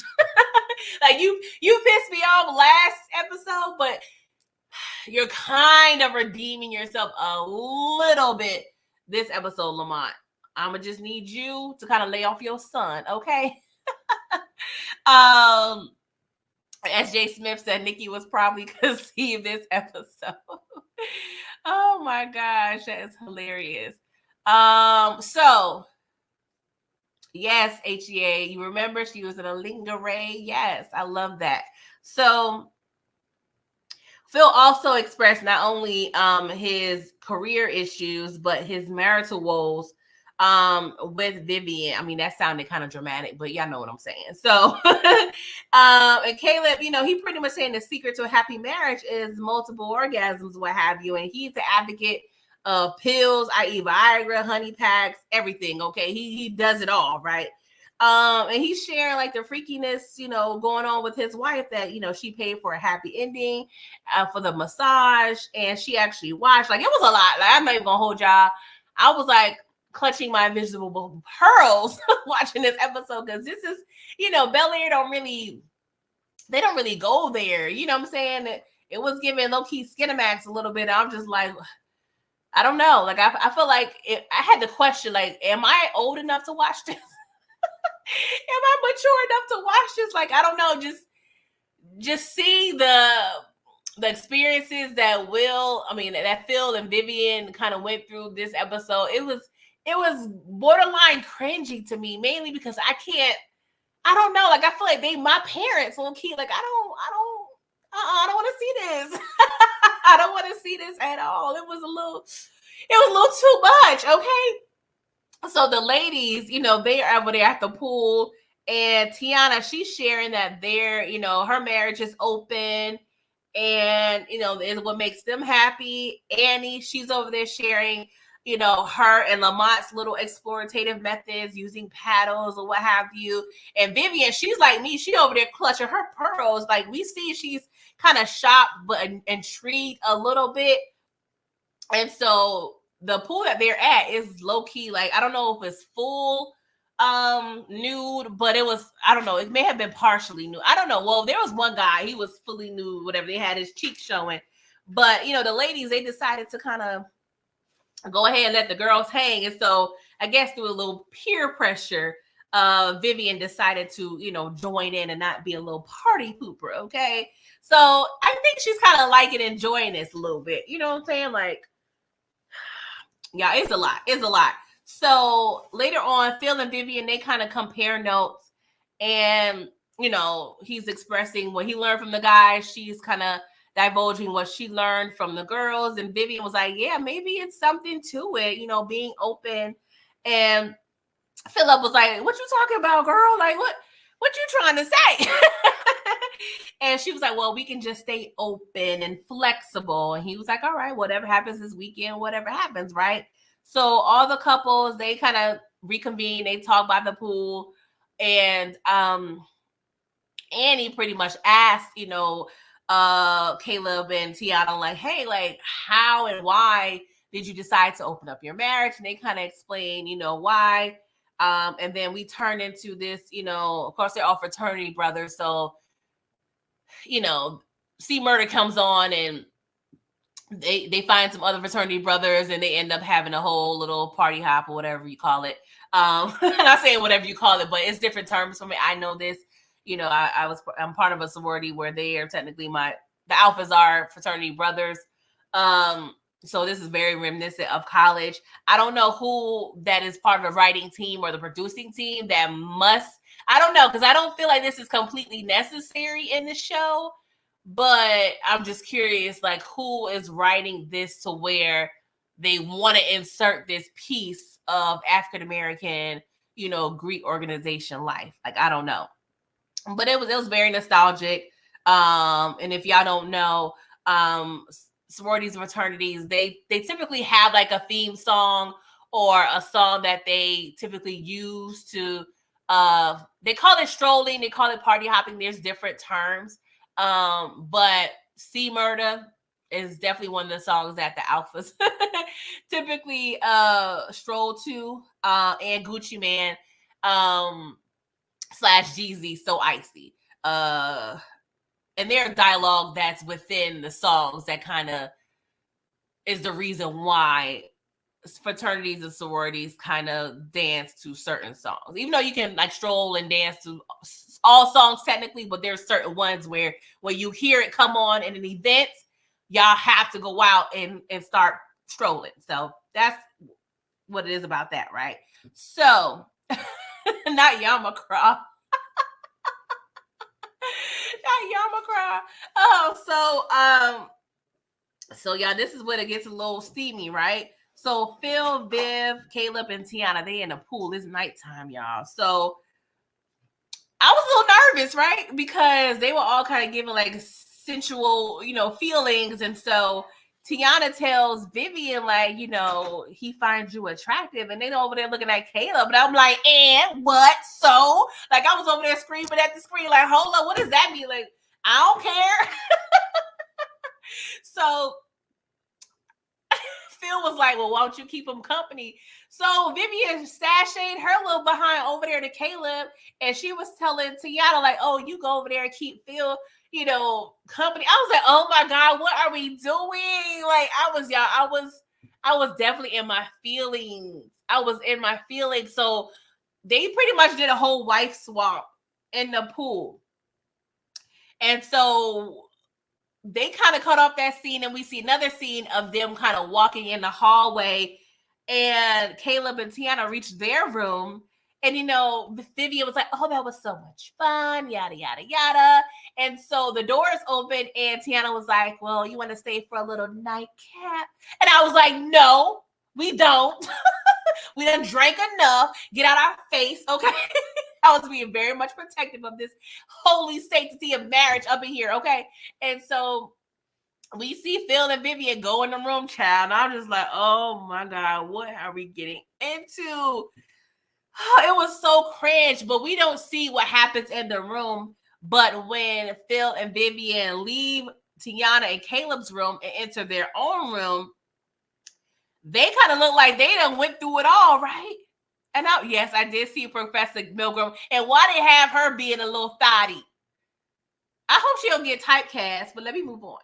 A: Like you pissed me off last episode, but you're kind of redeeming yourself a little bit this episode, Lamont. I'm gonna just need you to kind of lay off your son, okay? As Jay Smith said, Nikki was probably conceived this episode. Oh my gosh, that is hilarious. So yes, HEA, you remember she was in a lingerie? Yes, I love that. So Phil also expressed not only his career issues, but his marital woes with Vivian. I mean, that sounded kind of dramatic, but y'all know what I'm saying. So and Caleb, he pretty much saying the secret to a happy marriage is multiple orgasms, what have you. And he's the advocate of pills, i.e. Viagra, honey packs, everything. Okay, he does it all, right? And he's sharing like the freakiness, going on with his wife, that, she paid for a happy ending for the massage, and she actually watched. Like, it was a lot. Like, I'm not even gonna hold y'all. I was like clutching my invisible pearls watching this episode, because this is, Bel Air don't really go there. You know what I'm saying? It was giving low-key Skinamax a little bit. I'm just like, I don't know. Like, I feel like I had to question, like, am I old enough to watch this? Am I mature enough to watch this? Like, I don't know. Just see the experiences that Phil and Vivian kind of went through this episode. It was borderline cringy to me, mainly because I don't know. Like, I feel like they my parents, little kid. Like, I don't want to see this. I don't want to see this at all. It was a little too much. Okay. So the ladies, they are over there at the pool, and Tiana, she's sharing that her marriage is open, and, is what makes them happy. Annie, she's over there sharing, her and Lamont's little explorative methods using paddles or what have you. And Vivian, she's like me. She over there clutching her pearls. Like, we see she's kind of shocked but intrigued a little bit. And so the pool that they're at is low key, like, I don't know if it's full nude, but it was, I don't know, it may have been partially nude. I don't know. Well, there was one guy, he was fully nude, whatever. They had his cheeks showing. But, the ladies, they decided to kind of go ahead and let the girls hang. And so I guess through a little peer pressure, Vivian decided to, join in and not be a little party pooper. Okay. So I think she's kind of liking enjoying this a little bit. You know what I'm saying? Like, yeah, it's a lot. It's a lot. So later on, Phil and Vivian, they kind of compare notes, and, he's expressing what he learned from the guys. She's kind of divulging what she learned from the girls. And Vivian was like, yeah, maybe it's something to it, being open. And Philip was like, what you talking about, girl? Like, what you trying to say? And she was like, well, we can just stay open and flexible. And he was like, all right, whatever happens this weekend, whatever happens, right? So all the couples, they kind of reconvene. They talk by the pool. And Annie pretty much asked, Caleb and Tiana, like, hey, like, how and why did you decide to open up your marriage? And they kind of explain, why. And then we turn into this, of course, they're all fraternity brothers. So, C Murder comes on and they find some other fraternity brothers and they end up having a whole little party hop or whatever you call it. I'm not saying whatever you call it, but it's different terms for me. I know this, I'm part of a sorority where they are technically the alphas are fraternity brothers. So this is very reminiscent of college. I don't know who that is part of the writing team or the producing team that I don't know, because I don't feel like this is completely necessary in the show. But I'm just curious, like, who is writing this to where they want to insert this piece of African-American, Greek organization life. Like, I don't know. But it was very nostalgic. And if y'all don't know, sororities and fraternities, they typically have like a theme song or a song that they typically use to, they call it strolling, they call it party hopping. There's different terms. But C Murder is definitely one of the songs that the alphas typically stroll to, and Gucci Man / Jeezy So Icy. And their dialogue that's within the songs that kind of is the reason why fraternities and sororities kind of dance to certain songs, even though you can like stroll and dance to all songs technically, but there's certain ones where when you hear it come on in an event, y'all have to go out and start strolling. So that's what it is about that, right? So not Yamakra. Not Yamakra. So yeah, this is when it gets a little steamy, right? So Phil, Viv, Caleb, and Tiana, they in the pool. It's nighttime, y'all. So I was a little nervous, right? Because they were all kind of giving like sensual, feelings. And so Tiana tells Vivian, like, he finds you attractive. And they over there looking at Caleb. And I'm like, and what? So? Like, I was over there screaming at the screen, like, hold up, what does that mean? Like, I don't care. So Phil was like, well, why don't you keep him company? So Vivian sashayed her little behind over there to Caleb, and she was telling Tiana, like, oh, you go over there and keep Phil, company. I was like, oh my God, what are we doing? Like, I was definitely in my feelings. I was in my feelings. So they pretty much did a whole wife swap in the pool. And so they kind of cut off that scene, and we see another scene of them kind of walking in the hallway, and Caleb and Tiana reach their room, and Vivian was like, oh, that was so much fun, yada yada yada. And so the doors opened, and Tiana was like, well, you want to stay for a little nightcap? And I was like, no, we don't. We done drank enough. Get out our face, okay? I was being very much protective of this holy sanctity of marriage up in here, okay? And so we see Phil and Vivian go in the room, child. And I'm just like, oh my God, what are we getting into? It was so cringe, but we don't see what happens in the room. But when Phil and Vivian leave Tiana and Caleb's room and enter their own room, they kind of look like they done went through it all, right? And yes, I did see Professor Milgram. And why they have her being a little thotty? I hope she don't get typecast, but let me move on.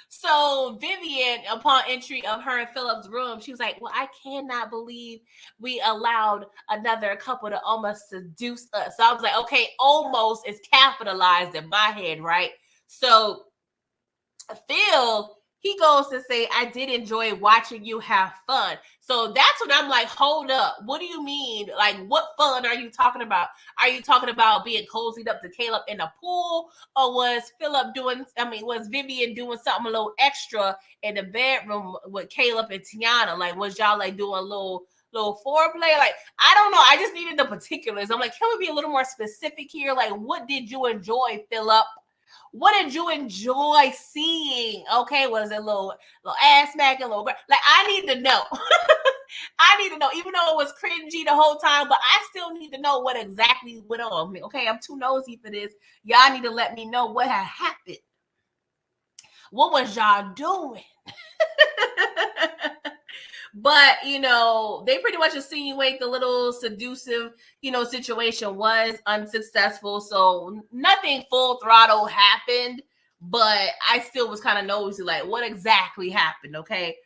A: So Vivian, upon entry of her and Philip's room, she was like, well, I cannot believe we allowed another couple to almost seduce us. So I was like, okay, almost is capitalized in my head, right? So Phil, he goes to say, I did enjoy watching you have fun. So that's when I'm like, hold up. What do you mean? Like, what fun are you talking about? Are you talking about being cozied up to Caleb in the pool? Or was Vivian doing something a little extra in the bedroom with Caleb and Tiana? Like, was y'all like doing a little foreplay? Like, I don't know. I just needed the particulars. I'm like, can we be a little more specific here? Like, what did you enjoy, Philip? What did you enjoy seeing? Okay, was it a little ass smacking, a little like I need to know. I need to know, even though it was cringy the whole time, but I still need to know what exactly went on. Okay, I'm too nosy for this. Y'all need to let me know what had happened. What was y'all doing? But, they pretty much insinuate the little seductive, situation was unsuccessful. So nothing full throttle happened, but I still was kind of nosy, like, what exactly happened? Okay.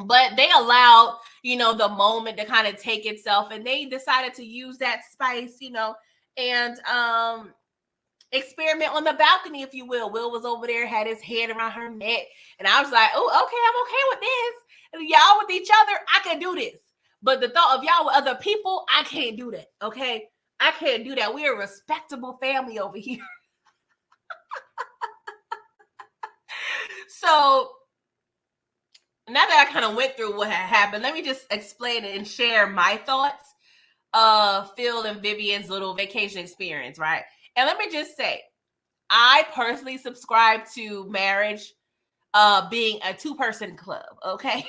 A: But they allowed, the moment to kind of take itself, and they decided to use that spice, and experiment on the balcony, if you will. Will was over there, had his head around her neck, and I was like, oh, okay, I'm okay with this. And y'all with each other, I can do this. But the thought of y'all with other people, I can't do that. Okay, I can't do that. We're a respectable family over here. So now that I kind of went through what had happened, let me just explain it and share my thoughts of Phil and Vivian's little vacation experience, right? And let me just say, I personally subscribe to marriage being a two-person club, okay?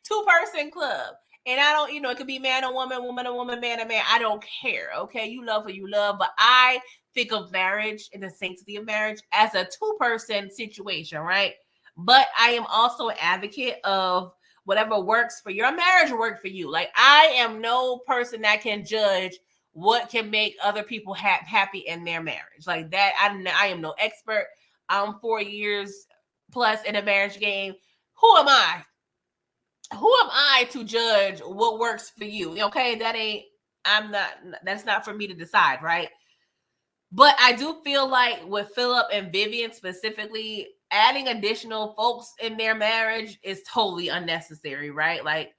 A: Two-person club. And I don't, it could be man or woman, woman or woman, man or man. I don't care, okay? You love who you love. But I think of marriage and the sanctity of marriage as a two-person situation, right? But I am also an advocate of whatever works for your marriage work for you. Like, I am no person that can judge what can make other people happy in their marriage. Like that, I am no expert. I'm 4 years plus in a marriage game. Who am I? Who am I to judge what works for you? Okay, that's not for me to decide, right? But I do feel like with Philip and Vivian specifically, adding additional folks in their marriage is totally unnecessary, right? Like,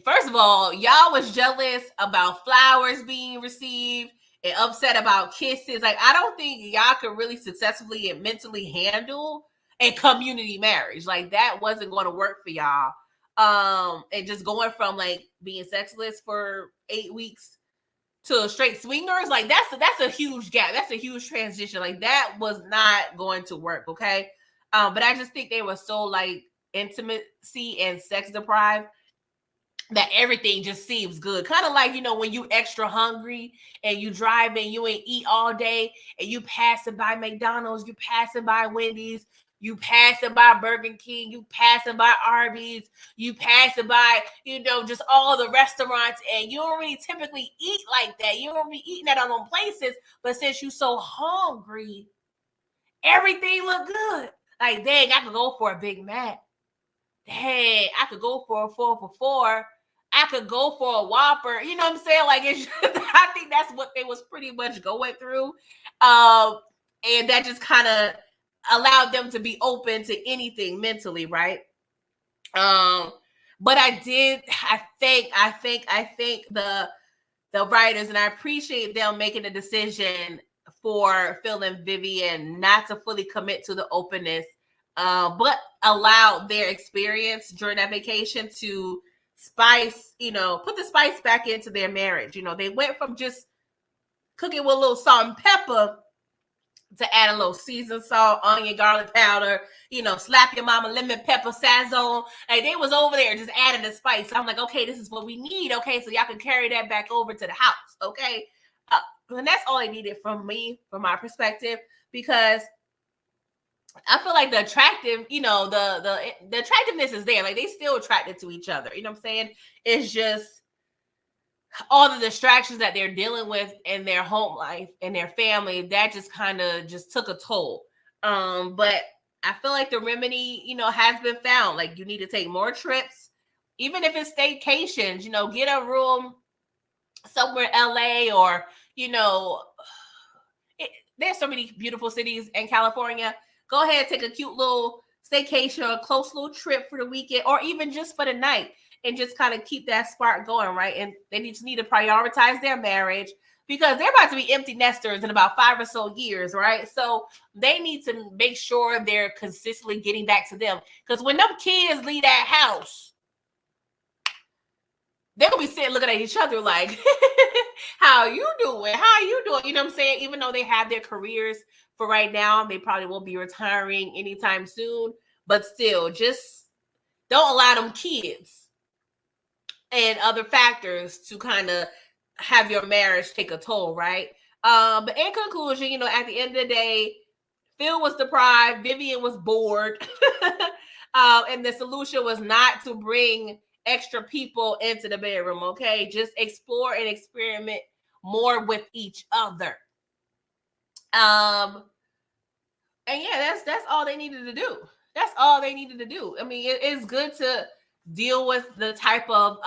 A: first of all, y'all was jealous about flowers being received and upset about kisses. Like, I don't think y'all could really successfully and mentally handle a community marriage. Like, that wasn't going to work for y'all. And just going from like being sexless for 8 weeks to straight swingers, like that's a huge gap. That's a huge transition. Like, that was not going to work. Okay. But I just think they were so like intimacy and sex deprived that everything just seems good. Kind of like, when you extra hungry and you drive and you ain't eat all day and you passing by McDonald's, you passing by Wendy's, you passing by Burger King, you passing by Arby's, you passing by, just all the restaurants, and you don't really typically eat like that. You don't be eating at all them places, but since you so hungry, everything look good. Like, dang, I could go for a Big Mac. Dang, I could go for a 4 for $4. I could go for a Whopper. You know what I'm saying? Like, I think that's what they was pretty much going through. And that just kind of allowed them to be open to anything mentally, right? But I think the writers, and I appreciate them making the decision for Phil and Vivian not to fully commit to the openness, but allow their experience during that vacation to spice, put the spice back into their marriage. They went from just cooking with a little salt and pepper to add a little seasoned salt, onion, garlic powder, slap your mama lemon pepper sazon. Like, they was over there just adding the spice. I'm like, okay, this is what we need. Okay, so y'all can carry that back over to the house. Okay. And that's all I needed from me, from my perspective, because I feel like the attractive, the attractiveness is there. Like, they still attracted to each other. You know what I'm saying? It's just all the distractions that they're dealing with in their home life and their family, that just kind of just took a toll. But I feel like the remedy, has been found. Like, you need to take more trips, even if it's staycations, get a room somewhere in LA, or, there's so many beautiful cities in California. Go ahead, take a cute little staycation or a close little trip for the weekend, or even just for the night, and just kind of keep that spark going, right? And they just need to prioritize their marriage, because they're about to be empty nesters in about 5 or so years, right? So they need to make sure they're consistently getting back to them, because when them kids leave that house, they're gonna be sitting looking at each other like, how you doing? How you doing? You know what I'm saying? Even though they have their careers for right now, they probably won't be retiring anytime soon. But still, just don't allow them kids and other factors to kind of have your marriage take a toll, right? But in conclusion, at the end of the day, Phil was deprived. Vivian was bored. And the solution was not to bring extra people into the bedroom, okay? Just explore and experiment more with each other. And yeah, that's all they needed to do. That's all they needed to do. I mean, it's good to deal with the type of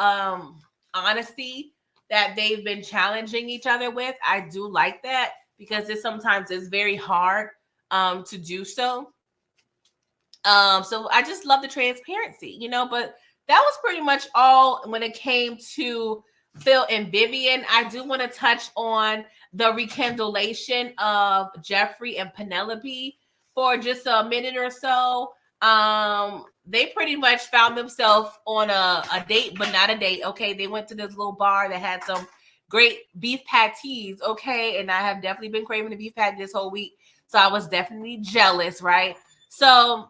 A: honesty that they've been challenging each other with. I do like that because it sometimes is very hard to do so. So I just love the transparency, but that was pretty much all when it came to Phil and Vivian. I do want to touch on the rekindlation of Jeffrey and Penelope for just a minute or so. They pretty much found themselves on a date, but not a date. Okay. They went to this little bar that had some great beef patties. Okay. And I have definitely been craving the beef patty this whole week. So I was definitely jealous, right? So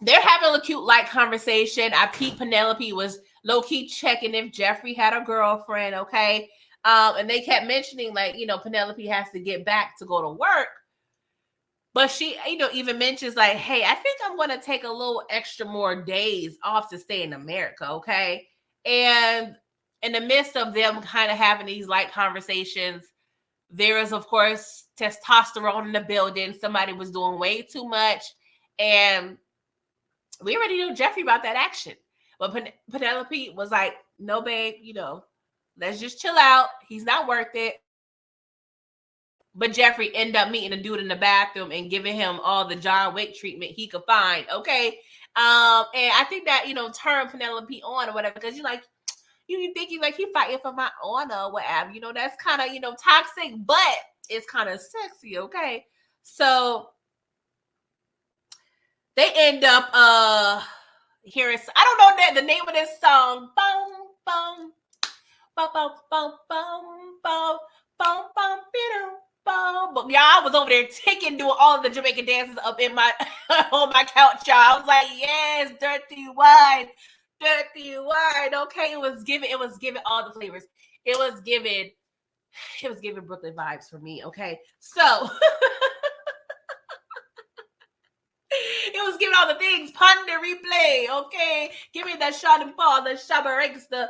A: they're having a cute light conversation. I peeped Penelope was low-key checking if Jeffrey had a girlfriend, okay? And they kept mentioning, like, Penelope has to get back to go to work. But she, even mentions like, hey, I think I'm going to take a little extra more days off to stay in America, okay? And in the midst of them kind of having these light conversations, there is, of course, testosterone in the building. Somebody was doing way too much. And we already knew Jeffrey about that action. But Penelope was like, no, babe, let's just chill out. He's not worth it. But Jeffrey ended up meeting a dude in the bathroom and giving him all the John Wick treatment he could find. Okay. And I think that, turned Penelope on or whatever, because you're like, you thinking like he fighting for my honor or whatever. That's kind of, toxic, but it's kind of sexy. Okay. So they end up hearing, I don't know that the name of this song. Boom, boom, boom, boom, boom, boom, boom, boom, boom, boom. But y'all, I was over there ticking, doing all of the Jamaican dances up in my on my couch, y'all. I was like, yes, dirty wine. Okay, it was giving all the flavors. It was giving Brooklyn vibes for me. Okay, so it was giving all the things. Ponder replay. Okay, give me the shot and ball, the shabaregs, the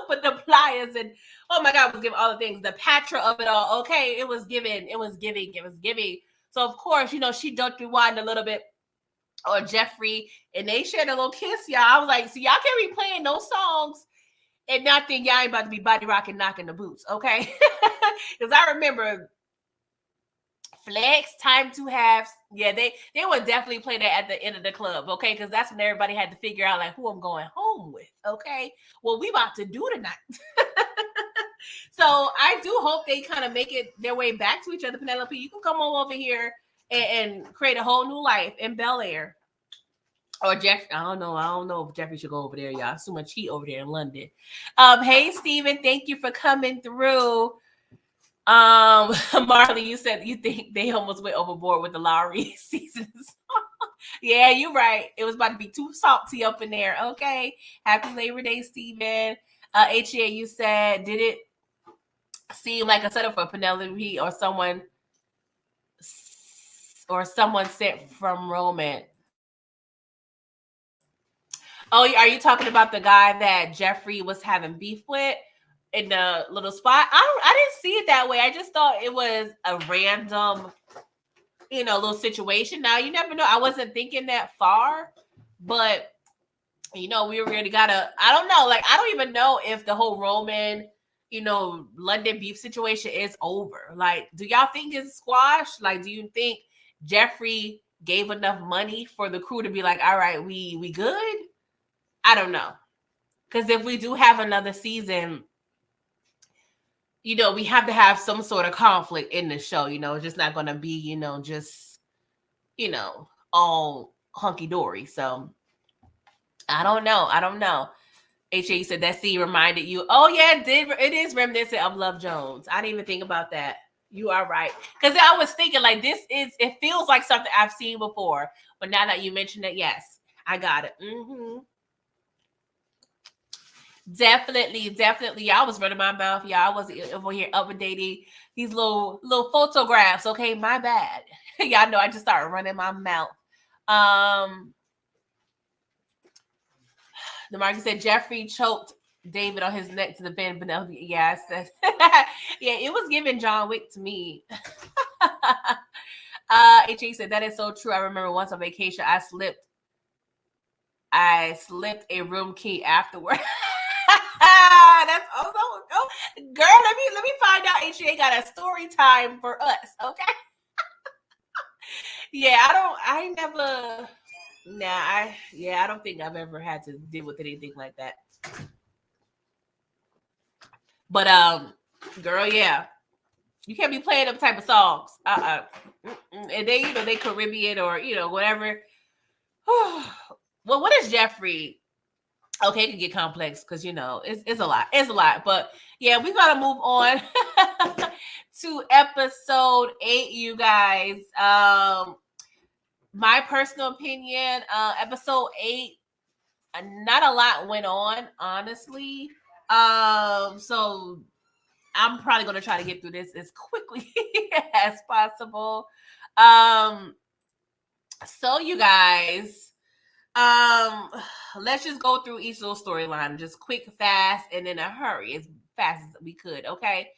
A: with the pliers, and oh my God, it was giving all the things. The patra of it all. Okay, it was giving. So of course, she ducked rewind a little bit, or Jeffrey, and they shared a little kiss, y'all. I was like, so y'all can't be playing those songs and not think y'all ain't about to be body rocking, knocking the boots, okay? Because I remember Flex, Time to Have, yeah, they would definitely play that at the end of the club, okay? Because that's when everybody had to figure out like who I'm going home with, okay? Well, we about to do tonight. So I do hope they kind of make it their way back to each other. Penelope, you can come on over here and create a whole new life in Bel Air. Or Jeff, I don't know if Jeffrey should go over there, y'all. So much heat over there in London. Hey, Steven, thank you for coming through. Marley, you said you think they almost went overboard with the Lowry seasons. Yeah, you're right. It was about to be too salty up in there. Okay. Happy Labor Day, Steven. HA, you said, did it seem like a setup for Penelope or someone sent from Roman? Oh, are you talking about the guy that Jeffrey was having beef with in the little spot? I didn't see it that way. I just thought it was a random, little situation. Now, you never know. I wasn't thinking that far, but, we already got I don't know. Like, I don't even know if the whole Roman, London beef situation is over. Like, do y'all think it's squashed? Like, do you think Jeffrey gave enough money for the crew to be like, all right, we good? I don't know. Because if we do have another season, we have to have some sort of conflict in the show. It's just not going to be, just, all hunky-dory. So I don't know. HA said that scene reminded you. Oh, yeah, it is reminiscent of Love Jones. I didn't even think about that. You are right. Because I was thinking, like, it feels like something I've seen before. But now that you mentioned it, yes, I got it. Definitely. Y'all was running my mouth. Y'all was over here updating these little photographs. Okay, my bad. Y'all know I just started running my mouth. The market said Jeffrey choked David on his neck to the bed. Penelope, yeah, yeah, it was giving John Wick to me. HA said that is so true. I remember once on vacation, I slipped a room key afterward. That's oh, girl. Let me find out. HA got a story time for us, okay? Yeah, I never. Nah, I don't think I've ever had to deal with anything like that. But girl, yeah, you can't be playing them type of songs. And they, they Caribbean or whatever. Well, what is Jeffrey? Okay, it can get complex because it's a lot. It's a lot. But yeah, we gotta move on to episode 8, you guys. My personal opinion, episode 8, not a lot went on, honestly. So I'm probably gonna try to get through this as quickly as possible. So you guys, let's just go through each little storyline, just quick, fast, and in a hurry, as fast as we could. Okay.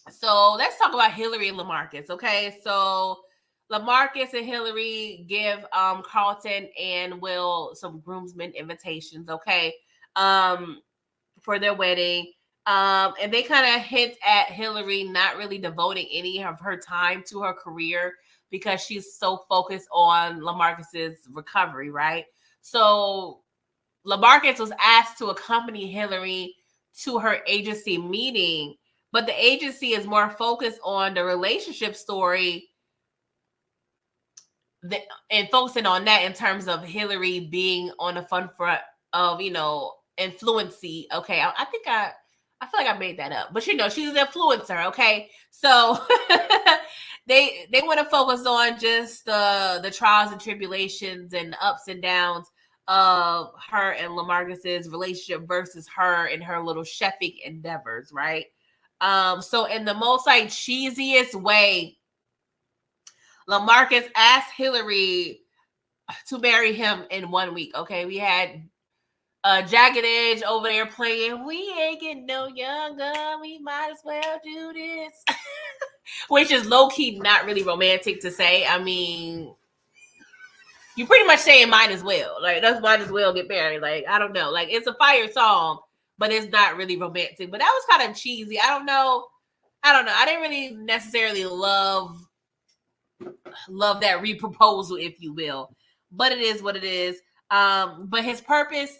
A: So let's talk about Hillary and LaMarcus. Okay, so LaMarcus and Hillary give Carlton and Will some groomsmen invitations. Okay, for their wedding. And they kind of hint at Hillary not really devoting any of her time to her career because she's so focused on LaMarcus's recovery, right? So LaMarcus was asked to accompany Hillary to her agency meeting, but the agency is more focused on the relationship story and focusing on that in terms of Hillary being on the front of, influency. Okay, I think I feel like I made that up, but she's an influencer. Okay, so they want to focus on just the trials and tribulations and the ups and downs of her and LaMarcus's relationship versus her and her little chefing endeavors, right? So in the most cheesiest way, LaMarcus asked Hillary to marry him in 1 week. Okay, we had Jagged Edge over there playing, "We ain't getting no younger, we might as well do this," which is low key not really romantic to say. I mean, you pretty much saying might as well. Like, that's might as well get married. Like, I don't know. Like, it's a fire song, but it's not really romantic. But that was kind of cheesy. I don't know. I didn't really necessarily love that reproposal, if you will. But it is what it is. But his purpose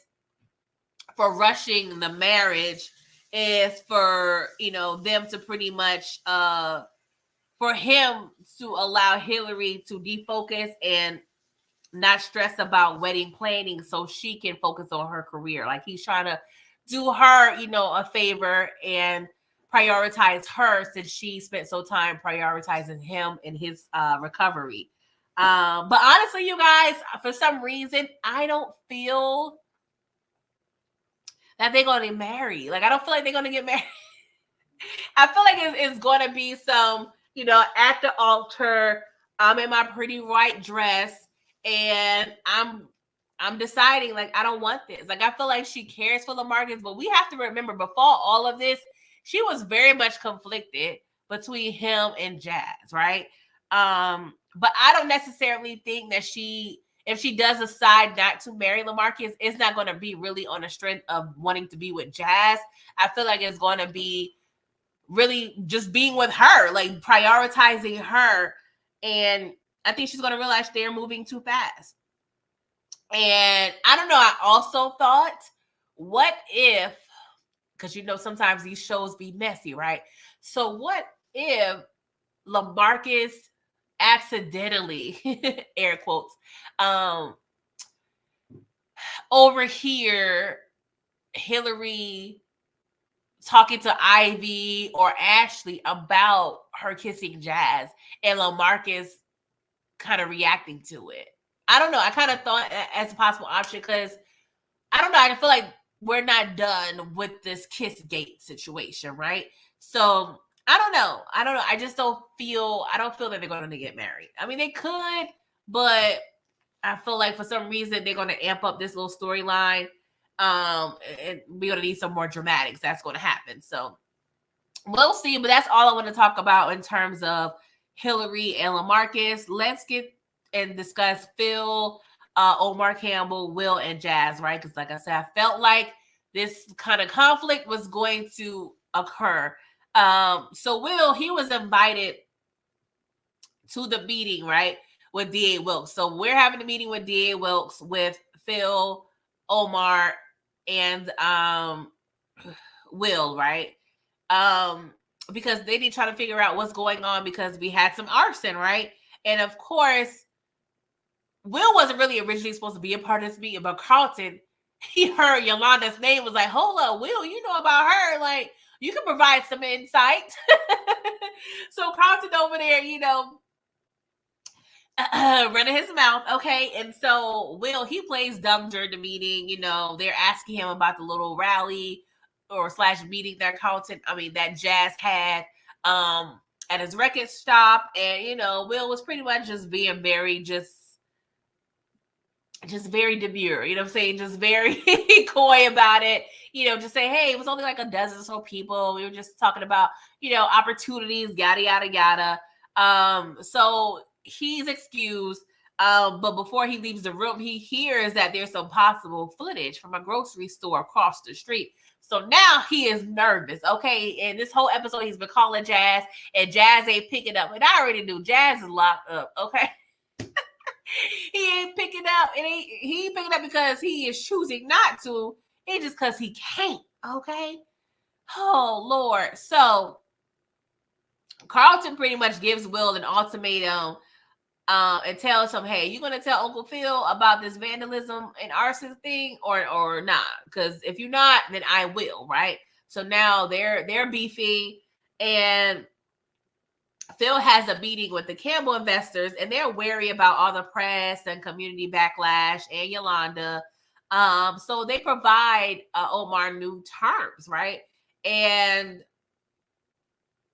A: for rushing the marriage is for them to pretty much for him to allow Hillary to defocus and not stress about wedding planning so she can focus on her career. Like, he's trying to do her a favor and prioritize her since she spent so time prioritizing him and his recovery. But honestly, you guys, for some reason, I don't feel that they're going to marry. Like, I don't feel like they're going to get married. I feel like it's going to be some, at the altar, I'm in my pretty white dress, and I'm deciding, like, I don't want this. Like, I feel like she cares for LaMarcus, but we have to remember, before all of this, she was very much conflicted between him and Jazz, right? But I don't necessarily think that if she does decide not to marry LaMarcus, it's not going to be really on the strength of wanting to be with Jazz. I feel like it's going to be really just being with her, like prioritizing her. And I think she's going to realize they're moving too fast. And I don't know, I also thought, what if, because sometimes these shows be messy, right? So what if LaMarcus accidentally, air quotes, overhear Hillary talking to Ivy or Ashley about her kissing Jazz, and LaMarcus kind of reacting to it? I don't know. I kind of thought as a possible option, because I don't know. I feel like we're not done with this kiss gate situation, right? So I don't know. I just don't feel. I don't feel that they're going to get married. I mean, they could, but I feel like for some reason they're going to amp up this little storyline. And we're going to need some more dramatics. That's going to happen. So we'll see. But that's all I want to talk about in terms of Hillary and LaMarcus. Let's get and discuss Phil, Omar Campbell, Will, and Jazz, right? Because like I said, I felt like this kind of conflict was going to occur. So Will, he was invited to the meeting, right, with D.A. Wilkes. So we're having a meeting with D.A. Wilkes with Phil, Omar, and Will, right? Because they did try to figure out what's going on because we had some arson, right? And of course, Will wasn't really originally supposed to be a part of this meeting, but Carlton, he heard Yolanda's name, was like, hold up, Will, you know about her. Like, you can provide some insight. So Carlton over there, running his mouth. Okay. And so Will, he plays dumb during the meeting. They're asking him about the little rally or / meeting that that Jazz had at his record shop. And, Will was pretty much just being very just very demure, you know what I'm saying? Just very coy about it, just say, hey, it was only like a dozen or so people. We were just talking about, opportunities, yada, yada, yada. So he's excused. But before he leaves the room, he hears that there's some possible footage from a grocery store across the street. So now he is nervous, okay? And this whole episode, he's been calling Jazz, and Jazz ain't picking up. And I already knew Jazz is locked up, okay? He ain't picking up. He ain't picking up because he is choosing not to. It's just because he can't, okay? Oh, Lord. So Carlton pretty much gives Will an ultimatum and tells him, hey, you going to tell Uncle Phil about this vandalism and arson thing or not? Because if you're not, then I will, right? So now they're beefing, and Phil has a meeting with the Campbell investors, and they're wary about all the press and community backlash and Yolanda. So they provide Omar new terms, right? And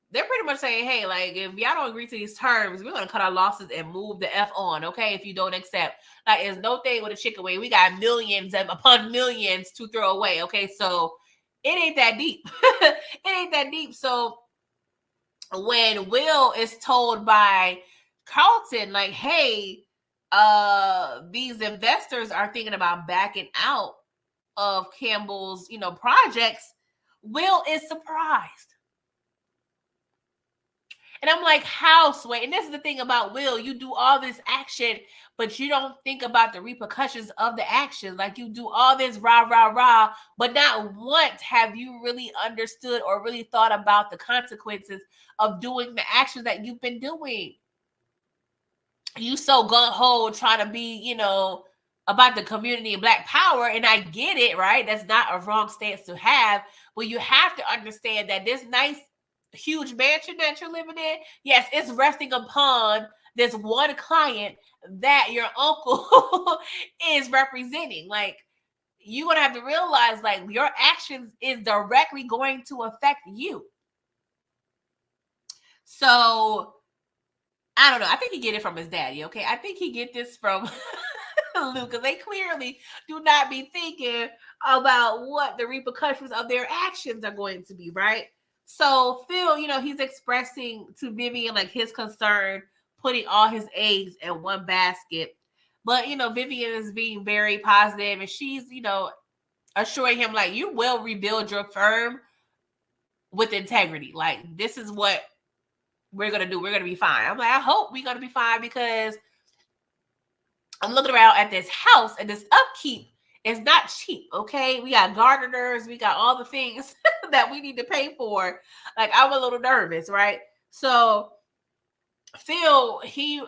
A: they're pretty much saying, hey, like, if y'all don't agree to these terms, we're going to cut our losses and move the F on, okay? If you don't accept. Like, it's no thing with a chicken wing. We got millions upon millions to throw away, okay? So it ain't that deep. It ain't that deep. So when Will is told by Carlton, like, hey, these investors are thinking about backing out of Campbell's, projects, Will is surprised. And I'm like, how, Sway? And this is the thing about Will. You do all this action, but you don't think about the repercussions of the action. Like, you do all this rah, rah, rah, but not once have you really understood or really thought about the consequences of doing the actions that you've been doing. You so gung-ho trying to be, about the community and Black power, and I get it, right? That's not a wrong stance to have, but you have to understand that this nice huge mansion that you're living in, yes, it's resting upon this one client that your uncle is representing. Like, you're going to have to realize, like, your actions is directly going to affect you. So I don't know. I think he get it from his daddy, okay? I think he get this from Luke, because they clearly do not be thinking about what the repercussions of their actions are going to be, right? So Phil, he's expressing to Vivian, like, his concern, putting all his eggs in one basket. But, Vivian is being very positive, and she's, assuring him, like, you will rebuild your firm with integrity. Like, this is what we're going to do. We're going to be fine. I'm like, I hope we're going to be fine, because I'm looking around at this house, and this upkeep is not cheap, okay? We got gardeners. We got all the things that we need to pay for. Like, I'm a little nervous, right? So Phil, he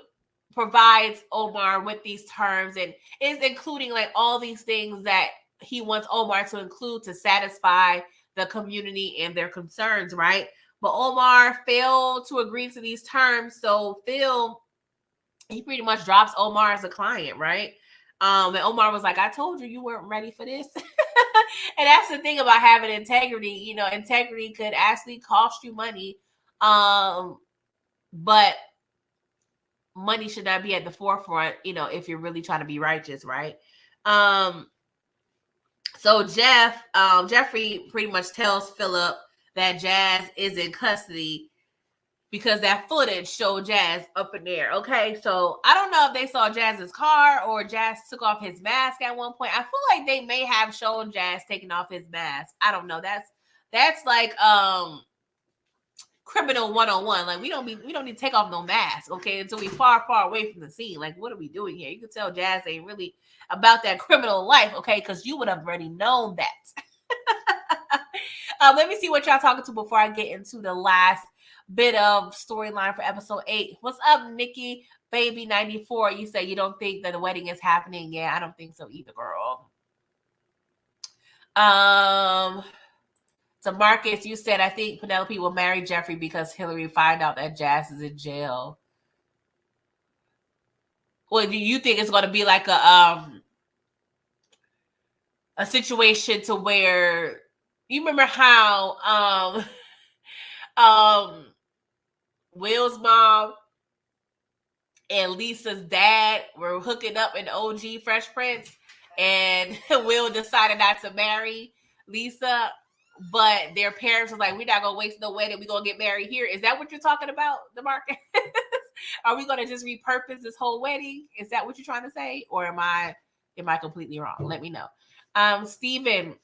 A: provides Omar with these terms, and is including, like, all these things that he wants Omar to include to satisfy the community and their concerns, right? But Omar failed to agree to these terms. So Phil, he pretty much drops Omar as a client, right? And Omar was like, I told you you weren't ready for this. And that's the thing about having integrity. You know, integrity could actually cost you money. But money should not be at the forefront, you know, if you're really trying to be righteous, right? So Jeffrey pretty much tells Philip that Jazz is in custody because that footage showed Jazz up in there. Okay, so I don't know if they saw Jazz's car or Jazz took off his mask at one point. I feel like they may have shown Jazz taking off his mask. I don't know. That's like criminal 101. Like we don't need to take off no mask, okay, until we far away from the scene. Like, what are we doing here? You can tell Jazz ain't really about that criminal life, okay, because you would have already known that. Let me see what y'all talking to before I get into the last bit of storyline for episode 8. What's up, Nikki Baby 94? You say you don't think that the wedding is happening. Yeah, I don't think so either, girl. So Marcus, you said, I think Penelope will marry Jeffrey because Hillary find out that Jazz is in jail. Well, do you think it's going to be like a situation to where, you remember how Will's mom and Lisa's dad were hooking up in OG Fresh Prince, and Will decided not to marry Lisa, but their parents were like, we're not going to waste no wedding. We're going to get married here. Is that what you're talking about, DeMarcus? Are we going to just repurpose this whole wedding? Is that what you're trying to say? Or am I completely wrong? Let me know. Steven,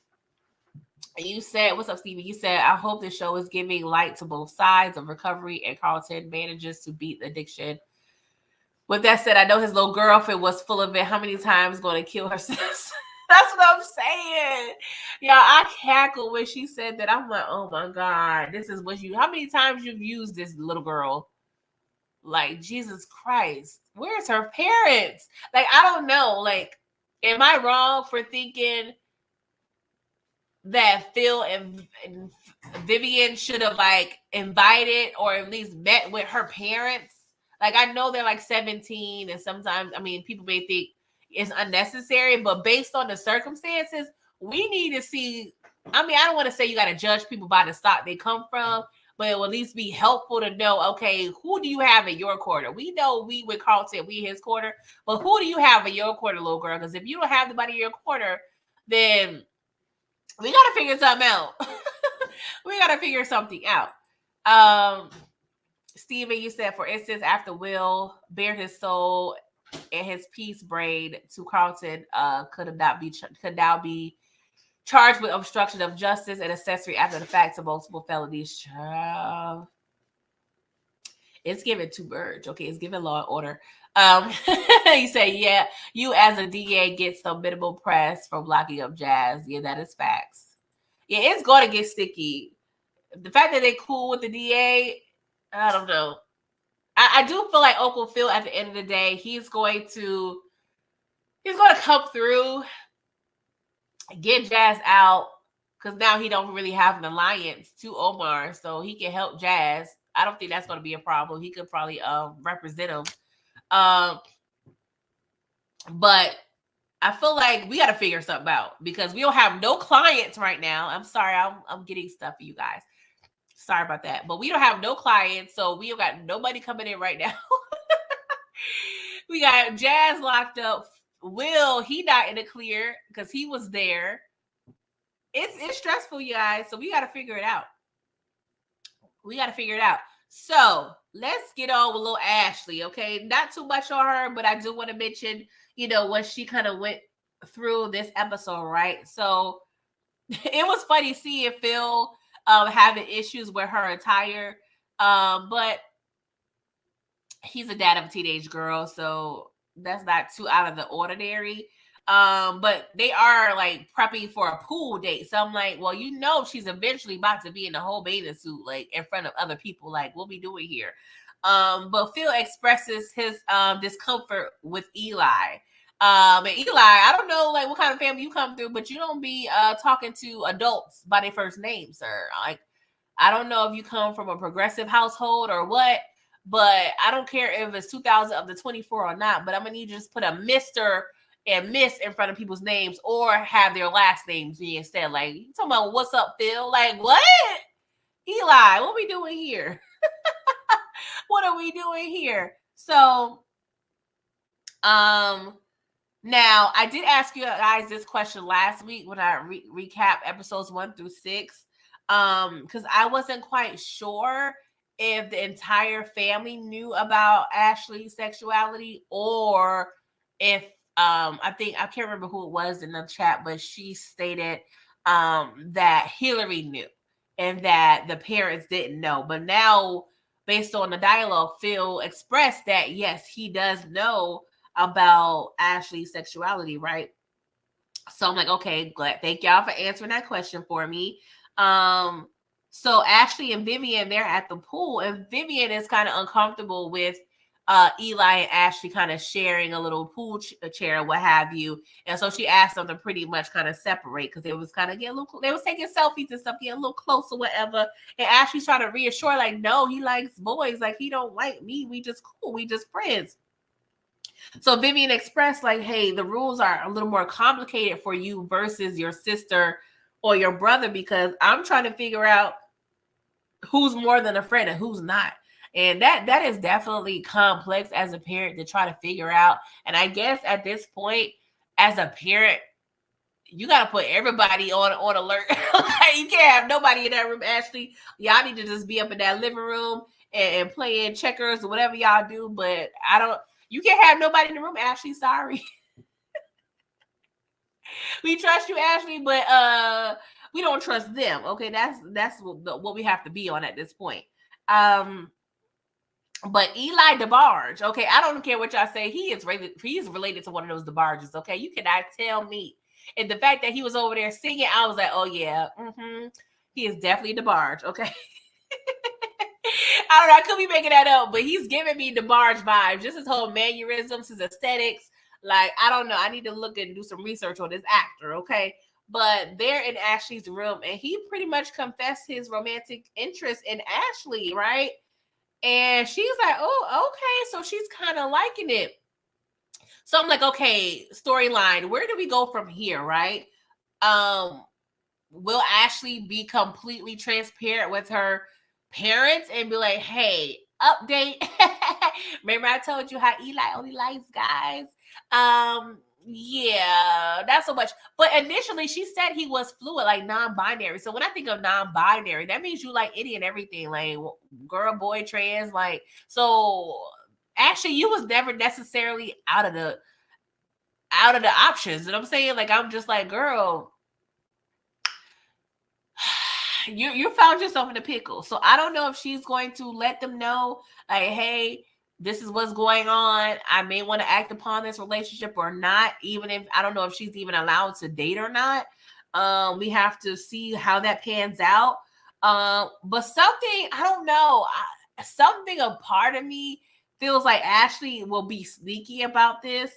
A: you said, what's up, Steven? You said, I hope this show is giving light to both sides of recovery and Carlton manages to beat addiction. With that said, I know his little girlfriend was full of it. How many times going to kill herself? That's what I'm saying. Y'all, I cackled when she said that. I'm like, oh my God, this is what you, how many times you've used this little girl? Like, Jesus Christ, where's her parents? Like, I don't know. Like, am I wrong for thinking that Phil and Vivian should have like invited or at least met with her parents? Like, I know they're like 17, and sometimes, I mean, people may think it's unnecessary, but based on the circumstances, we need to see. I mean, I don't want to say you got to judge people by the stock they come from, but it will at least be helpful to know, okay, who do you have in your quarter? We know we with Carlton, we his quarter, but who do you have in your quarter, little girl? Because if you don't have anybody in your quarter, then we got to figure something out. We got to figure something out. Steven, you said, for instance, after Will bared his soul and his peace braid to Carlton, could now be charged with obstruction of justice and accessory after the fact to multiple felonies. It's given to Burge. Okay, it's given Law and Order. You say, yeah, you as a DA get some minimal press from locking up Jazz. Yeah, that is facts. Yeah, it's going to get sticky. The fact that they cool with the DA, I don't know. I do feel like Uncle Phil, at the end of the day, he's going to come through, get Jazz out, because now he don't really have an alliance to Omar, so he can help Jazz. I don't think that's going to be a problem. He could probably represent him. But I feel like we got to figure something out because we don't have no clients right now. I'm sorry, I'm getting stuff for you guys. Sorry about that. But we don't have no clients, so we don't got nobody coming in right now. We got Jazz locked up. Will, he not in the clear because he was there. It's stressful, you guys. So we got to figure it out. So let's get on with little Ashley, okay? Not too much on her, but I do want to mention, what she kind of went through this episode, right? So it was funny seeing Phil having issues with her attire, but he's a dad of a teenage girl, so that's not too out of the ordinary. But they are like prepping for a pool date. So I'm like, well, she's eventually about to be in the whole bathing suit, like in front of other people. Like, what we doing here? But Phil expresses his discomfort with Eli. And Eli, I don't know like what kind of family you come through, but you don't be talking to adults by their first name, sir. Like, I don't know if you come from a progressive household or what, but I don't care if it's 2000 of the 24 or not, but I'm gonna need you to just put a Mr. and miss in front of people's names or have their last names being said. Like, you talking about what's up, Phil? Like, what? Eli, what we doing here? What are we doing here? So, now I did ask you guys this question last week when I recap episodes 1 through 6, because I wasn't quite sure if the entire family knew about Ashley's sexuality or if I can't remember who it was in the chat, but she stated that Hillary knew and that the parents didn't know. But now, based on the dialogue, Phil expressed that yes, he does know about Ashley's sexuality, right? So I'm like, okay, glad. Thank y'all for answering that question for me. So Ashley and Vivian, they're at the pool, and Vivian is kind of uncomfortable with Eli and Ashley kind of sharing a little pool chair, what have you. And so she asked them to pretty much kind of separate because it was kind of getting a little, they was taking selfies and stuff, getting a little close or whatever. And Ashley's trying to reassure, like, no, he likes boys. Like, he don't like me. We just cool. We just friends. So Vivian expressed like, hey, the rules are a little more complicated for you versus your sister or your brother because I'm trying to figure out who's more than a friend and who's not. And that is definitely complex as a parent to try to figure out. And I guess at this point, as a parent, you got to put everybody on alert. You can't have nobody in that room. Ashley, y'all need to just be up in that living room and playing checkers or whatever y'all do. But you can't have nobody in the room, Ashley. Sorry. We trust you, Ashley, but we don't trust them. Okay, that's what we have to be on at this point. But Eli DeBarge, okay, I don't care what y'all say. He's related to one of those DeBarges, okay? You cannot tell me. And the fact that he was over there singing, I was like, oh, yeah, he is definitely DeBarge, okay? I don't know, I could be making that up, but he's giving me DeBarge vibes. Just his whole mannerisms, his aesthetics. Like, I don't know. I need to look and do some research on this actor, okay? But they're in Ashley's room, and he pretty much confessed his romantic interest in Ashley, right? And she's like, oh, okay. So she's kind of liking it. So I'm like, okay, storyline, where do we go from here, right? Will Ashley be completely transparent with her parents and be like, hey, update. Remember I told you how Eli only likes guys? Yeah, not so much. But initially she said he was fluid, like non-binary. So when I think of non-binary, that means you like any and everything, like girl, boy, trans, like. So actually you was never necessarily out of the options. You know what I'm saying? Like, I'm just like, girl, you found yourself in a pickle. So I don't know if she's going to let them know, like, hey, this is what's going on. I may want to act upon this relationship or not, even if I don't know if she's even allowed to date or not. We have to see how that pans out. But something, I don't know, something a part of me feels like Ashley will be sneaky about this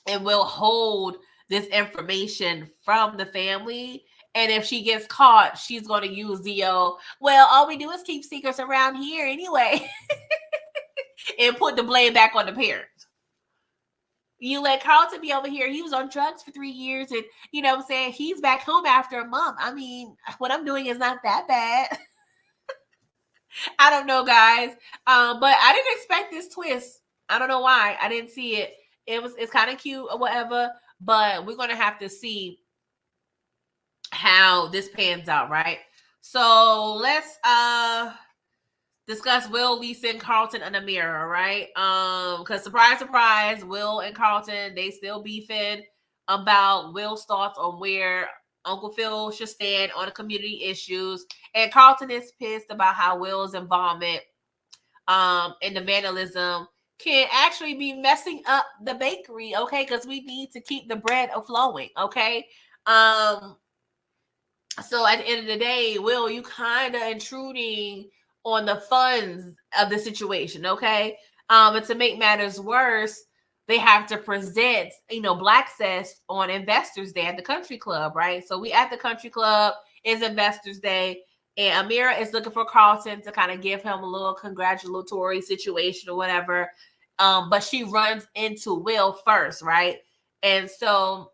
A: and will hold this information from the family. And if she gets caught, she's going to use the, well, all we do is keep secrets around here anyway. And put the blame back on the parents. You let Carlton be over here. He was on drugs for 3 years. And, you know what I'm saying? He's back home after a month. I mean, what I'm doing is not that bad. I don't know, guys. But I didn't expect this twist. I don't know why. I didn't see it. It's kind of cute or whatever. But we're going to have to see how this pans out, right? So let's discuss Will, Lisa, and Carlton and Amira, right? Because surprise, Will and Carlton, they still beefing about Will's thoughts on where Uncle Phil should stand on the community issues. And Carlton is pissed about how Will's involvement in the vandalism can actually be messing up the bakery, okay? Because we need to keep the bread flowing, okay? So at the end of the day, Will, you kind of intruding on the funds of the situation, okay? And to make matters worse, they have to present, Black Cess on Investors Day at the country club, right? So we at the country club, is Investors Day, and Amira is looking for Carlton to kind of give him a little congratulatory situation or whatever. But she runs into Will first, right? And so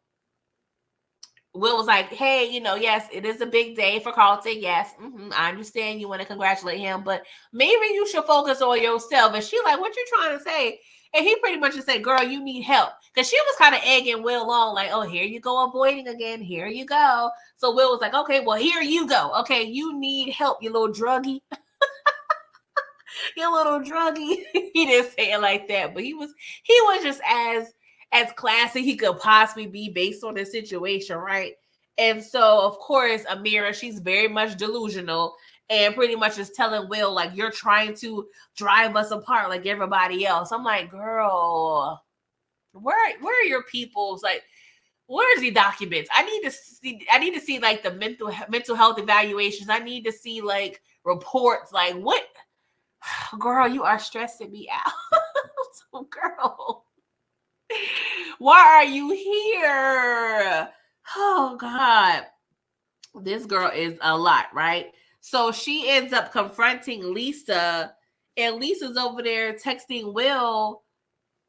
A: Will was like, hey, yes, it is a big day for Carlton. Yes, I understand you want to congratulate him, but maybe you should focus on yourself. And she like, what you trying to say? And he pretty much just said, girl, you need help. Because she was kind of egging Will on, like, oh, here you go avoiding again. Here you go. So Will was like, okay, well, here you go. Okay, you need help, you little druggie. You little druggie. He didn't say it like that, but he was just as classy he could possibly be based on the situation, right? And so, of course, Amira, she's very much delusional and pretty much is telling Will, like, you're trying to drive us apart like everybody else. I'm like, girl, where are your peoples? Like, where's the documents? I need to see like the mental health evaluations. I need to see like reports. Like, what? Girl, you are stressing me out. So, girl, why are you here? Oh, God. This girl is a lot, right? So she ends up confronting Lisa, and Lisa's over there texting Will,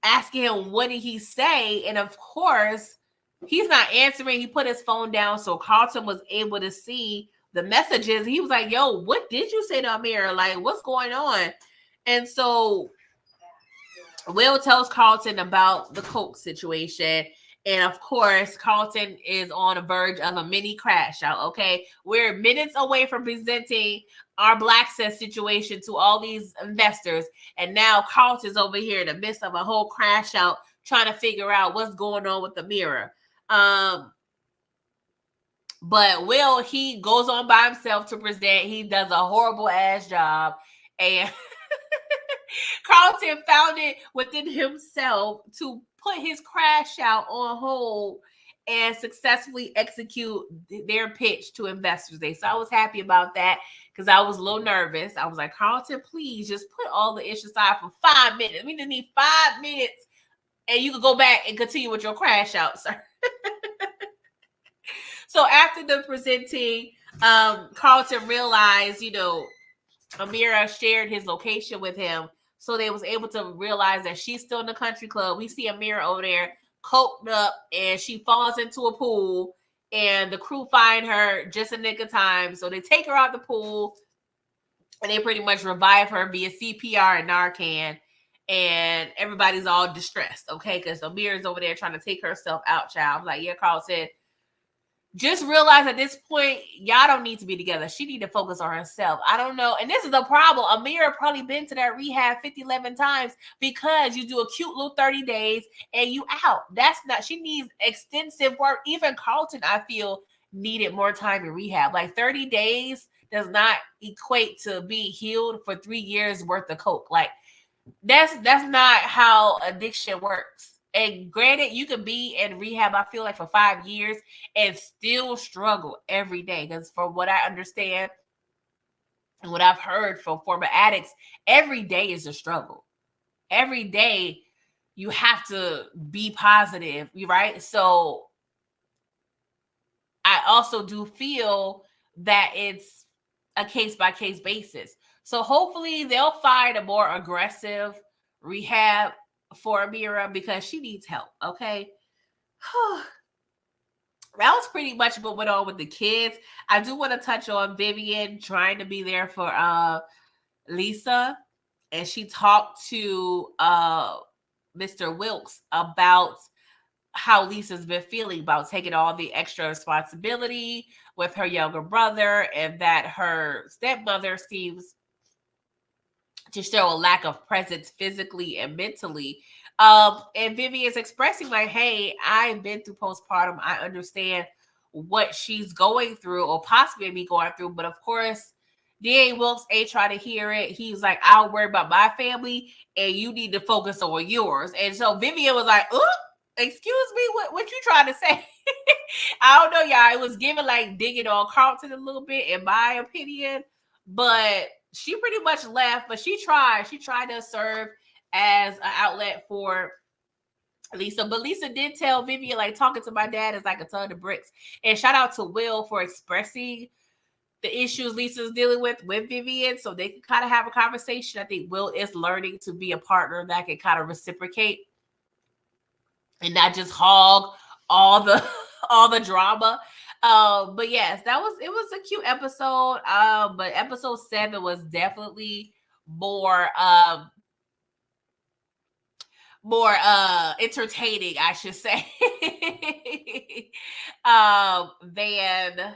A: asking him, what did he say? And of course, he's not answering. He put his phone down, so Carlton was able to see the messages. He was like, yo, what did you say to Amira? Like, what's going on? And so Will tells Carlton about the Coke situation. And of course, Carlton is on the verge of a mini crash out. Okay. We're minutes away from presenting our Black Access situation to all these investors. And now Carlton's over here in the midst of a whole crash out, trying to figure out what's going on with the mirror. But Will, he goes on by himself to present. He does a horrible ass job. And Carlton found it within himself to put his crash out on hold and successfully execute their pitch to investors day. So I was happy about that because I was a little nervous. I was like, Carlton, please just put all the issues aside for 5 minutes. We just need 5 minutes and you can go back and continue with your crash out, sir. So after the presenting, Carlton realized, Amira shared his location with him. So they was able to realize that she's still in the country club. We see Amira over there coked up and she falls into a pool and the crew find her just in nick of time. So they take her out the pool and they pretty much revive her via CPR and Narcan. And everybody's all distressed, okay? Because Amira's over there trying to take herself out, child. I'm like, yeah, Carl said, just realize at this point, y'all don't need to be together. She need to focus on herself. I don't know. And this is the problem. Amira probably been to that rehab 11 times because you do a cute little 30 days and you out. That's not, she needs extensive work. Even Carlton, I feel, needed more time in rehab. Like 30 days does not equate to be healed for 3 years worth of coke. Like that's not how addiction works. And granted, you could be in rehab, I feel like, for 5 years and still struggle every day. Because from what I understand and what I've heard from former addicts, every day is a struggle. Every day you have to be positive, right? So I also do feel that it's a case-by-case basis. So hopefully they'll find a more aggressive rehab for Amira because she needs help, okay? That was pretty much what went on with the kids. I do want to touch on Vivian trying to be there for Lisa. And she talked to Mr. Wilkes about how Lisa's been feeling about taking all the extra responsibility with her younger brother and that her stepmother seems to show a lack of presence physically and mentally. And Vivian is expressing like, hey, I've been through postpartum. I understand what she's going through or possibly be going through. But of course, D.A. Wilkes ain't try to hear it. He's like, I'll worry about my family and you need to focus on yours. And so Vivian was like, excuse me, what you trying to say? I don't know, y'all. It was giving like digging on Carlton a little bit, in my opinion. But she pretty much left, but she tried to serve as an outlet for Lisa. But Lisa did tell Vivian, like, talking to my dad is like a ton of bricks. And shout out to Will for expressing the issues Lisa's dealing with Vivian, so they can kind of have a conversation. I think Will is learning to be a partner that can kind of reciprocate and not just hog all the all the drama. But yes, it was a cute episode. But episode 7 was definitely more entertaining, I should say, than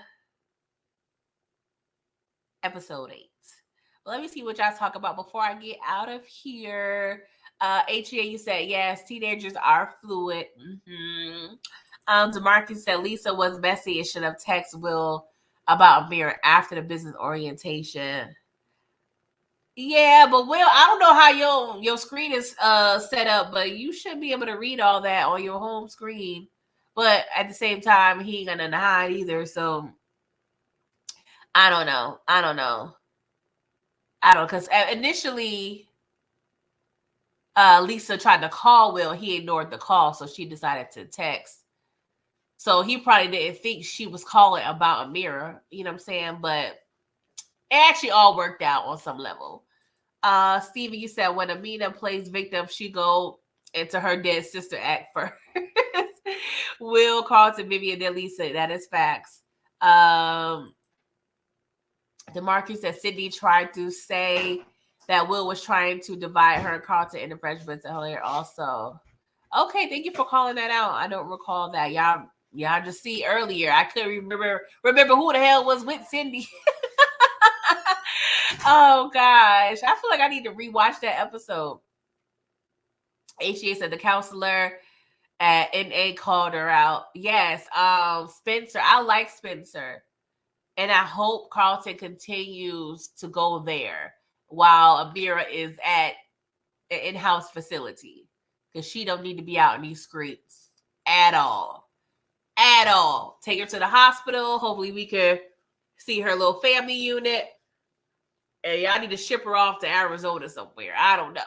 A: episode 8. Let me see what y'all talk about before I get out of here. HEA, you said yes, teenagers are fluid. DeMarcus said Lisa was messy and should have texted Will about Amira after the business orientation. Yeah, but Will, I don't know how your screen is set up, but you should be able to read all that on your home screen. But at the same time, he ain't gonna hide either. So I don't know. Because initially Lisa tried to call Will. He ignored the call, so she decided to text. So he probably didn't think she was calling about Amira. You know what I'm saying? But it actually all worked out on some level. Stevie, you said when Amina plays victim, she go into her dead sister act first. Will, Carlton, Vivian, then Lisa. That is facts. DeMarcus said Sydney tried to say that Will was trying to divide her and Carlton into Frenchman earlier also. Okay, thank you for calling that out. I don't recall that. Y'all just see earlier. I couldn't remember who the hell was with Cindy. Oh gosh. I feel like I need to rewatch that episode. HGA said the counselor at NA called her out. Yes. Spencer. I like Spencer. And I hope Carlton continues to go there while Amira is at an in-house facility. Because she don't need to be out in these streets at all. At all. Take her to the hospital. Hopefully we can see her little family unit. And y'all need to ship her off to Arizona somewhere. I don't know.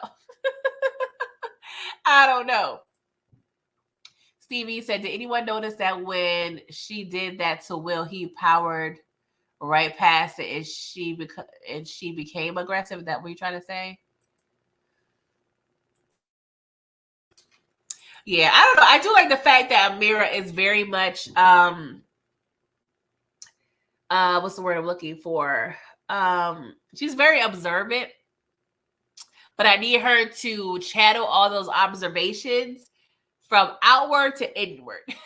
A: I don't know. Stevie said, did anyone notice that when she did that to Will, he powered right past it and she became aggressive? Is that what you're trying to say? Yeah, I don't know. I do like the fact that Amira is very much what's the word I'm looking for? She's very observant, but I need her to channel all those observations from outward to inward. And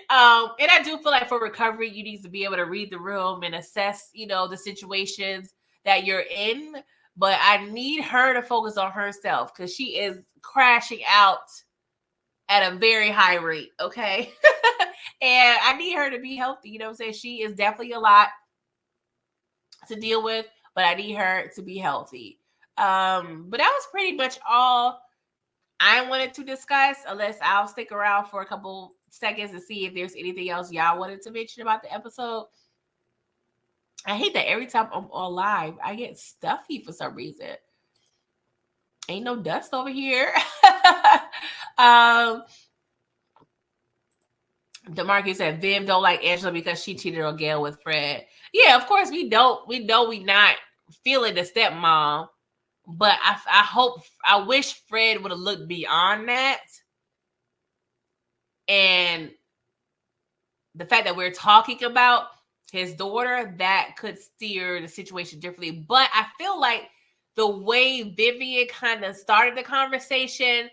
A: I do feel like for recovery, you need to be able to read the room and assess, the situations that you're in. But I need her to focus on herself because she is crashing out at a very high rate. Okay. And I need her to be healthy. You know what I'm saying? She is definitely a lot to deal with, but I need her to be healthy. But that was pretty much all I wanted to discuss, unless I'll stick around for a couple seconds to see if there's anything else y'all wanted to mention about the episode. I hate that every time I'm on live, I get stuffy for some reason. Ain't no dust over here. DeMarcus said Viv don't like Angela because she cheated on Gail with Fred. Yeah, of course we don't. We know we not feeling the stepmom. But I wish Fred would have looked beyond that. And the fact that we're talking about his daughter, that could steer the situation differently. But I feel like the way Vivian kind of started the conversation,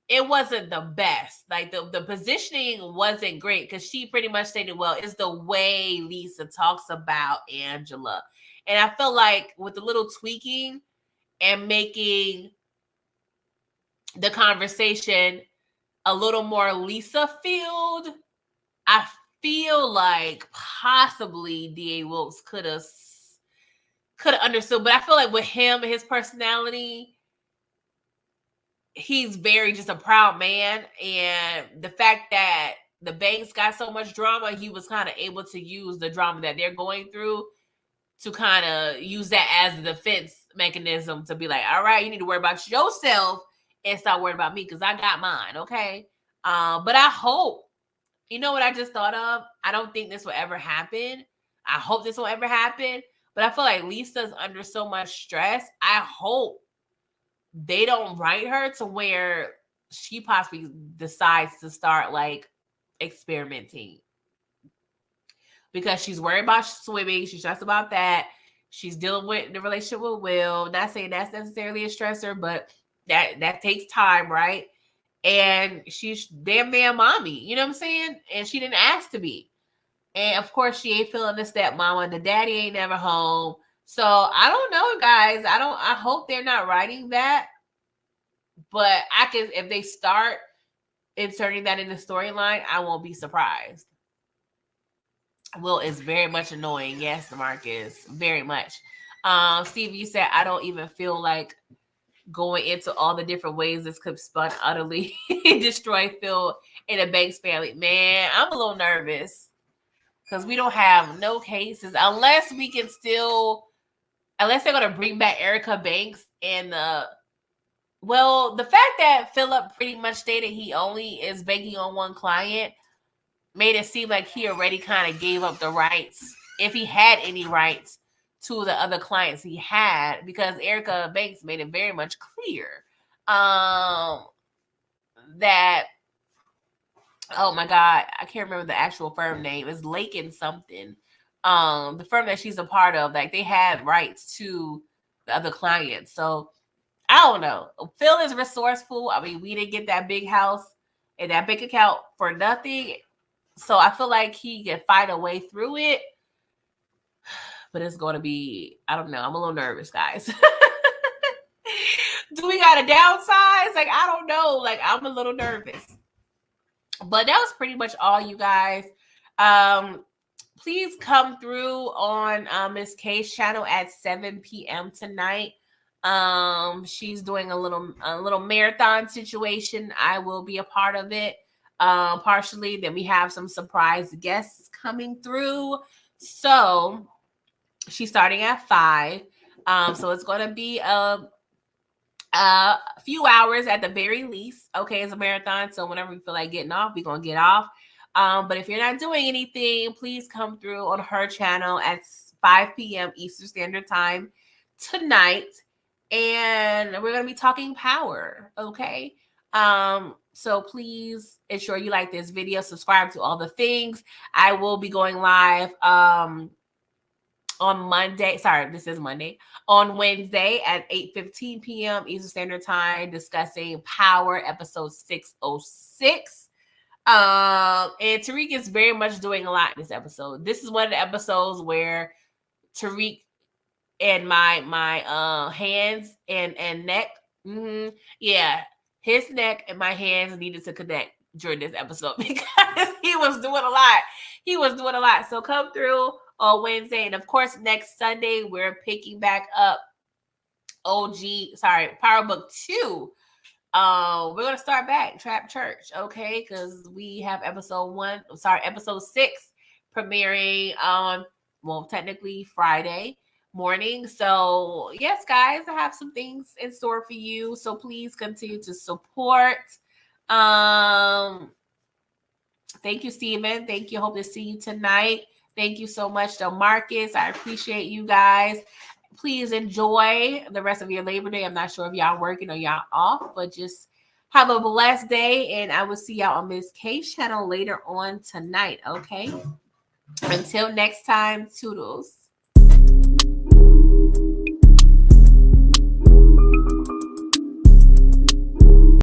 A: it wasn't the best. Like the positioning wasn't great because she pretty much stated, well, it's the way Lisa talks about Angela. And I feel like with a little tweaking and making the conversation a little more Lisa-filled, I feel like possibly D.A. Wilkes could have understood. But I feel like with him and his personality, he's very just a proud man. And the fact that the Banks got so much drama, he was kind of able to use the drama that they're going through to kind of use that as a defense mechanism to be like, all right, you need to worry about yourself and stop worrying about me because I got mine, okay? But I hope, you know what I just thought of? I don't think this will ever happen, I hope this won't ever happen. But I feel like Lisa's under so much stress. I hope they don't write her to where she possibly decides to start like experimenting, because she's worried about swimming. She's stressed about that. She's dealing with the relationship with Will. Not saying that's necessarily a stressor, but that takes time, right? And she's damn mommy. You know what I'm saying? And she didn't ask to be. And of course, she ain't feeling the stepmama. And the daddy ain't never home. So I don't know, guys. I hope they're not writing that. But I can, if they start inserting that in the storyline, I won't be surprised. Will is very much annoying. Yes, Marcus, very much. Steve, you said I don't even feel like going into all the different ways this could spun utterly destroy Phil and the Banks family. Man, I'm a little nervous because we don't have no cases unless we can still, unless they're gonna bring back Erica Banks and the fact that Philip pretty much stated he only is banking on one client made it seem like he already kind of gave up the rights, if he had any rights, to the other clients he had, because Erica Banks made it very much clear that, oh my God, I can't remember the actual firm name. It's Lake and something. The firm that she's a part of, like they had rights to the other clients. So I don't know. Phil is resourceful. I mean, we didn't get that big house and that big account for nothing. So I feel like he can find a way through it. But it's going to be, I don't know. I'm a little nervous, guys. Do we got a downsize? Like, I don't know. Like, I'm a little nervous. But that was pretty much all, you guys. Please come through on Miss K's channel at 7 p.m. tonight. She's doing a little marathon situation. I will be a part of it. Partially. Then we have some surprise guests coming through. So she's starting at 5. So it's going to be a few hours at the very least. Okay, it's a marathon. So whenever we feel like getting off, we're going to get off. But if you're not doing anything, please come through on her channel at 5 p.m. Eastern Standard Time tonight. And we're going to be talking power. Okay. So please ensure you like this video, subscribe to all the things. I will be going live on Monday. Sorry, this is Monday. On Wednesday at 8:15 p.m. Eastern Standard Time, discussing Power episode 606. And Tariq is very much doing a lot in this episode. This is one of the episodes where Tariq and my hands and neck, yeah, his neck and my hands needed to connect during this episode because he was doing a lot. So come through on Wednesday, and of course next Sunday we're picking back up Power Book 2. We're gonna start back Trap Church, okay? Because we have episode 6 premiering on, well, technically Friday morning. So yes, guys, I have some things in store for you. So please continue to support. Thank you, Steven. Thank you. Hope to see you tonight. Thank you so much, Marcus. I appreciate you guys. Please enjoy the rest of your Labor Day. I'm not sure if y'all working or y'all off, but just have a blessed day. And I will see y'all on Miss K's channel later on tonight. Okay. Until next time, toodles.